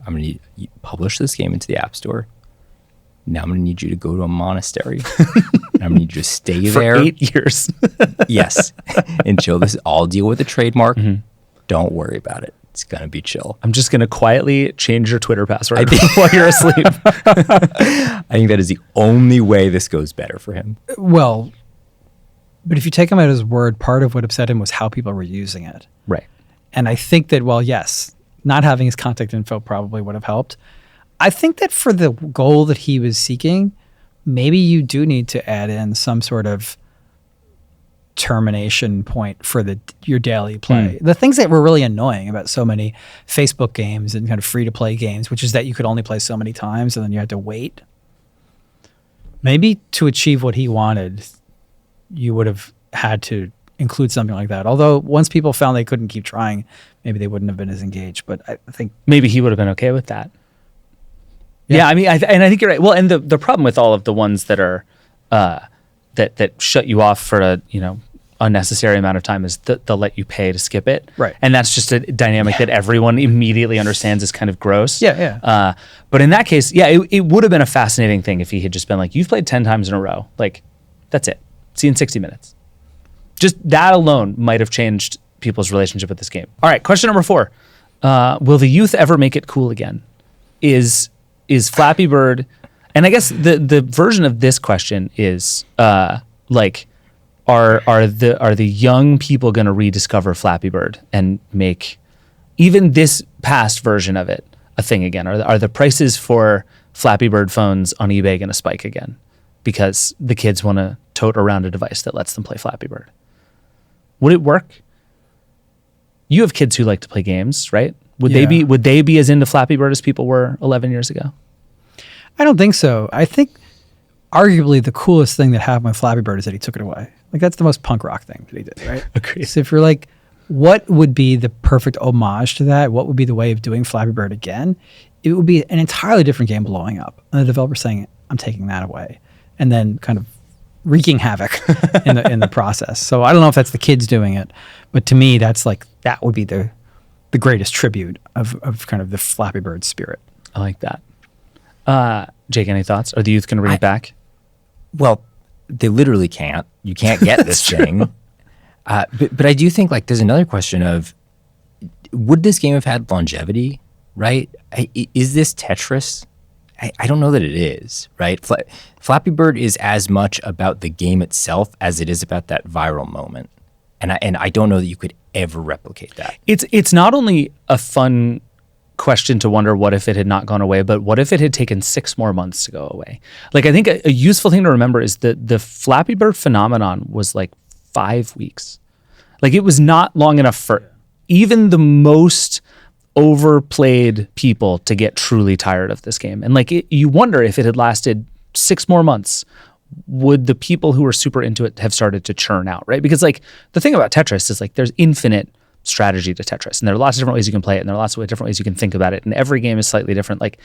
Speaker 2: I'm going to publish this game into the App Store. Now I'm going to need you to go to a monastery. And I'm going to need you to stay
Speaker 1: for
Speaker 2: there
Speaker 1: 8 years.
Speaker 2: Yes, until this. I'll deal with the trademark. Mm-hmm. Don't worry about it. It's going to be chill.
Speaker 1: I'm just going to quietly change your Twitter password while you're asleep.
Speaker 2: I think that is the only way this goes better for him.
Speaker 3: Well, but if you take him at his word, part of what upset him was how people were using it.
Speaker 1: Right.
Speaker 3: And I think that, well, yes, not having his contact info probably would have helped. I think that for the goal that he was seeking, maybe you do need to add in some sort of termination point for your daily play. The things that were really annoying about so many Facebook games and kind of free-to-play games, which is that you could only play so many times and then you had to wait. Maybe to achieve what he wanted, you would have had to include something like that. Although once people found they couldn't keep trying, maybe they wouldn't have been as engaged. But I think
Speaker 1: maybe he would have been okay with that. Yeah, I mean, I think you're right. Well, and the problem with all of the ones that are that shut you off for a unnecessary amount of time is that they'll let you pay to skip it.
Speaker 3: Right.
Speaker 1: And that's just a dynamic that everyone immediately understands is kind of gross.
Speaker 3: Yeah.
Speaker 1: But in that case, it would have been a fascinating thing if he had just been like, you've played 10 times in a row. Like, that's it. See you in 60 minutes. Just that alone might have changed people's relationship with this game. All right, question number 4. Will the youth ever make it cool again? Is Flappy Bird, and I guess the version of this question is like, are the young people going to rediscover Flappy Bird and make even this past version of it a thing again? Are the prices for Flappy Bird phones on eBay going to spike again because the kids want to tote around a device that lets them play Flappy Bird? Would it work? You have kids who like to play games, right? Would they be as into Flappy Bird as people were 11 years ago?
Speaker 3: I don't think so. I think arguably the coolest thing that happened with Flappy Bird is that he took it away. Like, that's the most punk rock thing that he did, right?
Speaker 1: Agreed.
Speaker 3: So if you're like, what would be the perfect homage to that? What would be the way of doing Flappy Bird again? It would be an entirely different game blowing up. And the developer saying, I'm taking that away. And then kind of wreaking havoc in the process. So I don't know if that's the kids doing it, but to me, that's like, that would be the greatest tribute of kind of the Flappy Bird spirit.
Speaker 1: I like that. Jake, any thoughts? Are the youth going to bring it back?
Speaker 2: Well, they literally can't. You can't get this thing. But I do think, like, there's another question of, would this game have had longevity, right? Is this Tetris? I don't know that it is, right? Flappy Bird is as much about the game itself as it is about that viral moment. And I don't know that you could ever replicate that.
Speaker 1: It's not only a fun question to wonder what if it had not gone away, but what if it had taken 6 more months to go away? Like, I think a useful thing to remember is that the Flappy Bird phenomenon was like 5 weeks. Like, it was not long enough for even the most overplayed people to get truly tired of this game. And like, you wonder if it had lasted 6 more months, would the people who were super into it have started to churn out, right? Because like, the thing about Tetris is like, there's infinite strategy to Tetris, and there are lots of different ways you can play it, and there are lots of different ways you can think about it, and every game is slightly different. Like,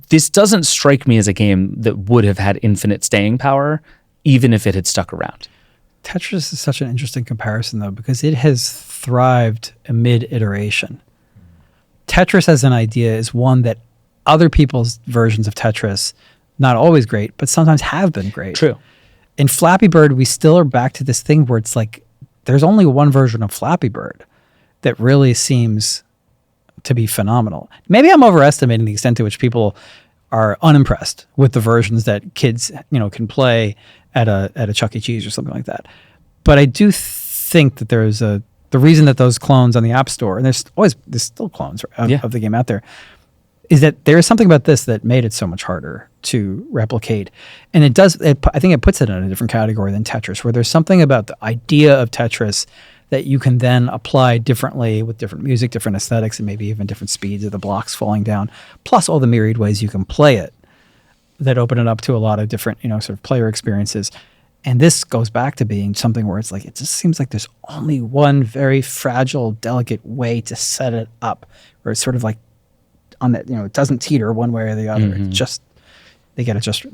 Speaker 1: this doesn't strike me as a game that would have had infinite staying power, even if it had stuck around.
Speaker 3: Tetris is such an interesting comparison, though, because it has thrived amid iteration. Tetris as an idea is one that other people's versions of Tetris, not always great, but sometimes have been great.
Speaker 1: True.
Speaker 3: In Flappy Bird, we still are back to this thing where it's like, there's only one version of Flappy Bird that really seems to be phenomenal. Maybe I'm overestimating the extent to which people are unimpressed with the versions that kids, can play at a Chuck E. Cheese or something like that. But I do think that the reason that those clones on the App Store, and there's still clones of the game out there, is that there is something about this that made it so much harder to replicate. And I think it puts it in a different category than Tetris, where there's something about the idea of Tetris that you can then apply differently with different music, different aesthetics, and maybe even different speeds of the blocks falling down, plus all the myriad ways you can play it that open it up to a lot of different, sort of player experiences. And this goes back to being something where it's like, it just seems like there's only one very fragile, delicate way to set it up, where it's sort of like, on that, it doesn't teeter one way or the other.
Speaker 1: Mm-hmm.
Speaker 3: It's just they got it just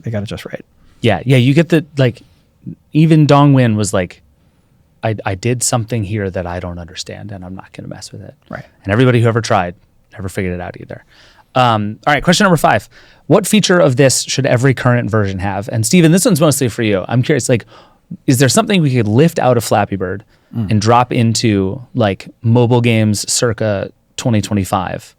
Speaker 3: right.
Speaker 1: Yeah. You get the, like, even Dong Nguyen was like, I did something here that I don't understand, and I'm not going to mess with it.
Speaker 3: Right.
Speaker 1: And everybody who ever tried never figured it out either. All right, question number 5. What feature of this should every current version have? And Steven, this one's mostly for you. I'm curious, like, is there something we could lift out of Flappy Bird and drop into like mobile games circa 2025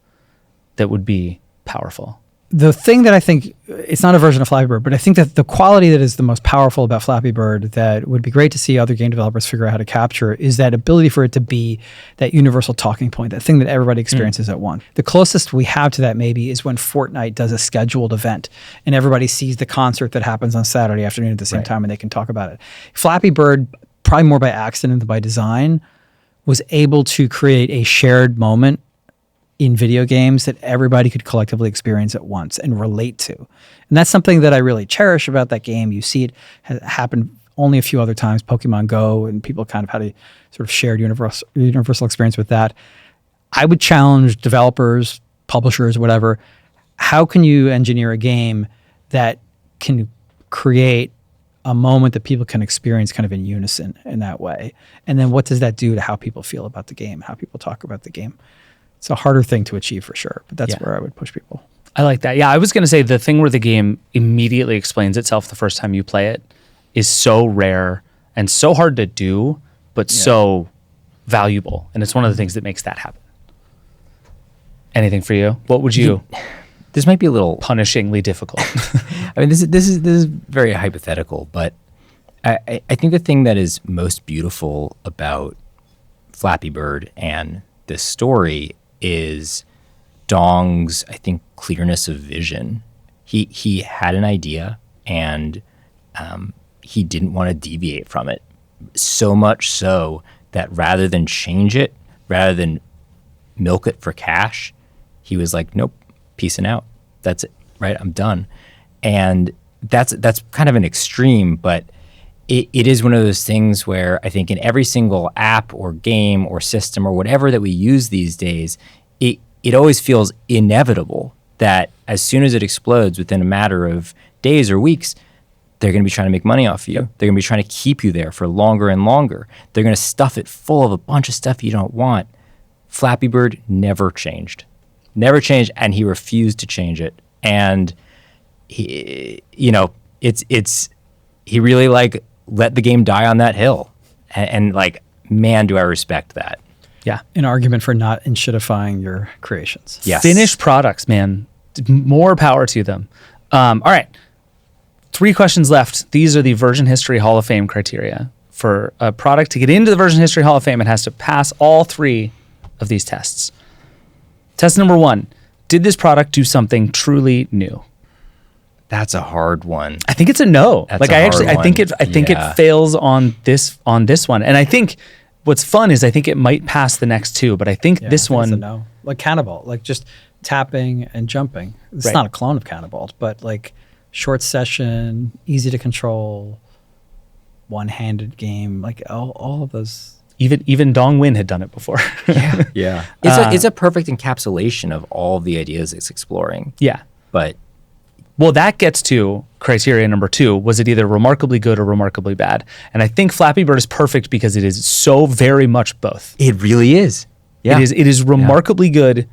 Speaker 1: that would be powerful?
Speaker 3: The thing that I think, it's not a version of Flappy Bird, but I think that the quality that is the most powerful about Flappy Bird that would be great to see other game developers figure out how to capture is that ability for it to be that universal talking point, that thing that everybody experiences at once. The closest we have to that maybe is when Fortnite does a scheduled event and everybody sees the concert that happens on Saturday afternoon at the same time and they can talk about it. Flappy Bird, probably more by accident than by design, was able to create a shared moment in video games that everybody could collectively experience at once and relate to. And that's something that I really cherish about that game. You see it happen only a few other times, Pokemon Go, and people kind of had a sort of shared universal experience with that. I would challenge developers, publishers, whatever, how can you engineer a game that can create a moment that people can experience kind of in unison in that way? And then what does that do to how people feel about the game, how people talk about the game? It's a harder thing to achieve for sure, but that's where I would push people.
Speaker 1: I like that. Yeah, I was going to say the thing where the game immediately explains itself the first time you play it is so rare and so hard to do, but so valuable. And it's one of the things that makes that happen. Anything for you? What would you...
Speaker 2: This might be a little...
Speaker 1: punishingly difficult.
Speaker 2: I mean, this is very hypothetical, but I think the thing that is most beautiful about Flappy Bird and this story is Dong's, I think, clearness of vision. He had an idea and he didn't want to deviate from it. So much so that rather than change it, rather than milk it for cash, he was like, nope, peacing out. That's it, right? I'm done. And that's kind of an extreme, but it is one of those things where I think in every single app or game or system or whatever that we use these days, it always feels inevitable that as soon as it explodes within a matter of days or weeks, they're going to be trying to make money off you. They're going to be trying to keep you there for longer and longer. They're going to stuff it full of a bunch of stuff you don't want. Flappy Bird never changed, and he refused to change it. And he really like let the game die on that hill. And like, man, do I respect that.
Speaker 1: Yeah.
Speaker 3: An argument for not enshittifying your creations.
Speaker 2: Yes.
Speaker 1: Finished products, man. More power to them. All right. 3 questions left. These are the Version History Hall of Fame criteria For a product to get into the Version History Hall of Fame, it has to pass all 3 of these tests. Test number 1, did this product do something truly new?
Speaker 2: That's a hard one.
Speaker 1: I think it's a no.
Speaker 2: That's
Speaker 1: like
Speaker 2: a
Speaker 1: I
Speaker 2: hard
Speaker 1: actually, I think
Speaker 2: one.
Speaker 1: it fails on this one. And I think what's fun is I think it might pass the next 2, but I think this
Speaker 3: I think
Speaker 1: one,
Speaker 3: it's a no. Like Cannibal, like just tapping and jumping. It's
Speaker 1: Right.
Speaker 3: not a clone of Cannibal, but like short session, easy to control, one-handed game, like all of those.
Speaker 1: even Dong Win had done it before.
Speaker 2: Yeah. It's a perfect encapsulation of all the ideas it's exploring.
Speaker 1: Yeah.
Speaker 2: But
Speaker 1: Well, that gets to criteria number 2. Was it either remarkably good or remarkably bad? And I think Flappy Bird is perfect because it is so very much both.
Speaker 2: it really is. Yeah.
Speaker 1: It is remarkably good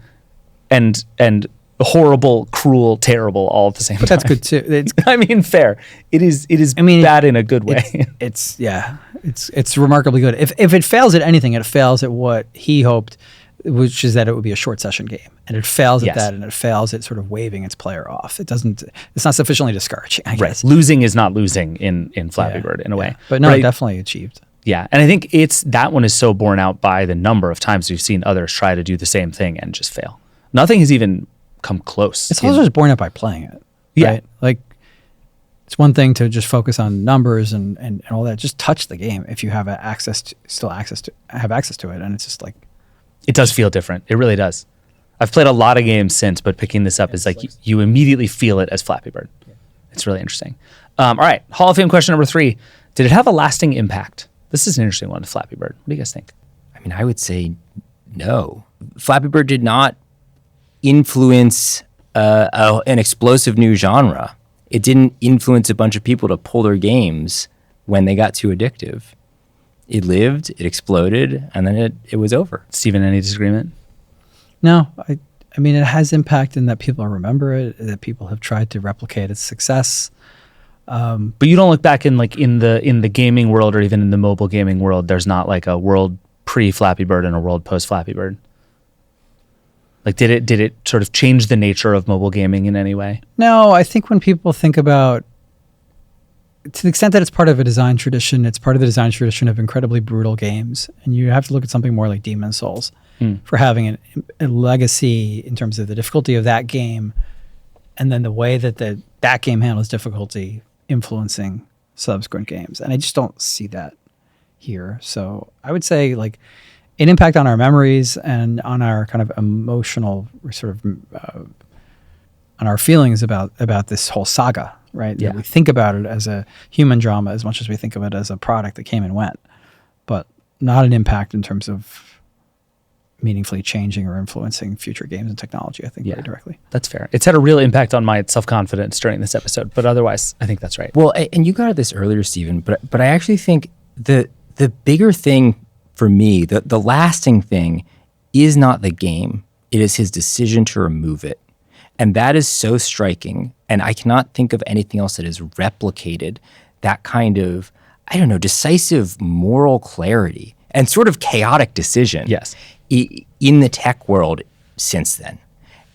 Speaker 1: and horrible, cruel, terrible all at the same
Speaker 3: But
Speaker 1: time.
Speaker 3: that's good too. It's
Speaker 1: I mean, fair. It is bad in a good way.
Speaker 3: it's remarkably good. If it fails at anything, it fails at what he hoped, which is that it would be a short session game, and it fails at
Speaker 1: Yes.
Speaker 3: that, and it fails at sort of waving its player off. It's not sufficiently discouraging, I guess.
Speaker 1: Losing is not losing in Flappy
Speaker 3: Yeah,
Speaker 1: Bird in a way.
Speaker 3: But no,
Speaker 1: Right?
Speaker 3: definitely achieved.
Speaker 1: Yeah, and I think that one is so borne out by the number of times we've seen others try to do the same thing and just fail. Nothing has even come close.
Speaker 3: It's also just borne out by playing it.
Speaker 1: Yeah.
Speaker 3: Right? Like it's one thing to just focus on numbers and all that. Just touch the game if you have access to it, and it's just like
Speaker 1: It does feel different. It really does. I've played a lot of games since, but picking this up is like you immediately feel it as Flappy Bird. It's really interesting. All right, Hall of Fame question number 3. Did it have a lasting impact? This is an interesting one to Flappy Bird. What do you guys think?
Speaker 2: I mean, I would say no. Flappy Bird did not influence an explosive new genre. It didn't influence a bunch of people to pull their games when they got too addictive. It lived, it exploded, and then it was over.
Speaker 1: Stephen, any disagreement?
Speaker 3: no. I mean, it has impact in that people remember it, that people have tried to replicate its success.
Speaker 1: But you don't look back in the gaming world or even in the mobile gaming world. There's not like a world pre Flappy Bird and a world post Flappy Bird. Like, did it sort of change the nature of mobile gaming in any way?
Speaker 3: No, I think when people think about, to the extent that it's part of a design tradition, it's part of the design tradition of incredibly brutal games. And you have to look at something more like Demon's Souls for having a legacy in terms of the difficulty of that game, and then the way that that game handles difficulty influencing subsequent games. And I just don't see that here. So I would say like an impact on our memories and on our kind of emotional sort of on our feelings about this whole saga, right?
Speaker 1: Yeah.
Speaker 3: That we think about it as a human drama as much as we think of it as a product that came and went, but not an impact in terms of meaningfully changing or influencing future games and technology, I think, very directly.
Speaker 1: That's fair. It's had a real impact on my self-confidence during this episode, but otherwise, I think that's right.
Speaker 2: Well, and you got at this earlier, Stephen, but I actually think the bigger thing for me, the lasting thing, is not the game. It is his decision to remove it. And that is so striking. And I cannot think of anything else that has replicated that kind of, I don't know, decisive moral clarity and sort of chaotic decision
Speaker 1: Yes.
Speaker 2: in the tech world since then.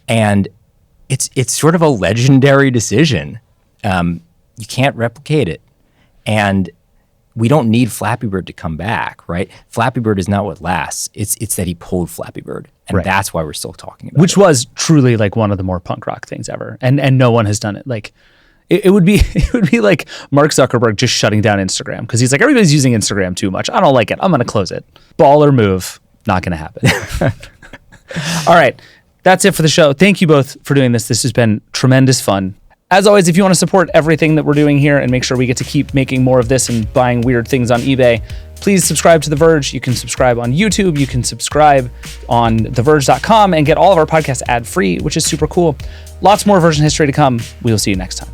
Speaker 2: And it's sort of a legendary decision. You can't replicate it. And we don't need Flappy Bird to come back, right? Flappy Bird is not what lasts. It's that he pulled Flappy Bird. And
Speaker 1: Right.
Speaker 2: that's why we're still talking about
Speaker 1: Which
Speaker 2: it.
Speaker 1: was truly like one of the more punk rock things ever. And no one has done it. Like it would be like Mark Zuckerberg just shutting down Instagram because he's like, everybody's using Instagram too much. I don't like it. I'm going to close it. Baller move. Not going to happen. All right. That's it for the show. Thank you both for doing this. This has been tremendous fun. As always, if you want to support everything that we're doing here and make sure we get to keep making more of this and buying weird things on eBay, please subscribe to The Verge. You can subscribe on YouTube. You can subscribe on theverge.com and get all of our podcasts ad-free, which is super cool. Lots more version history to come. We will see you next time.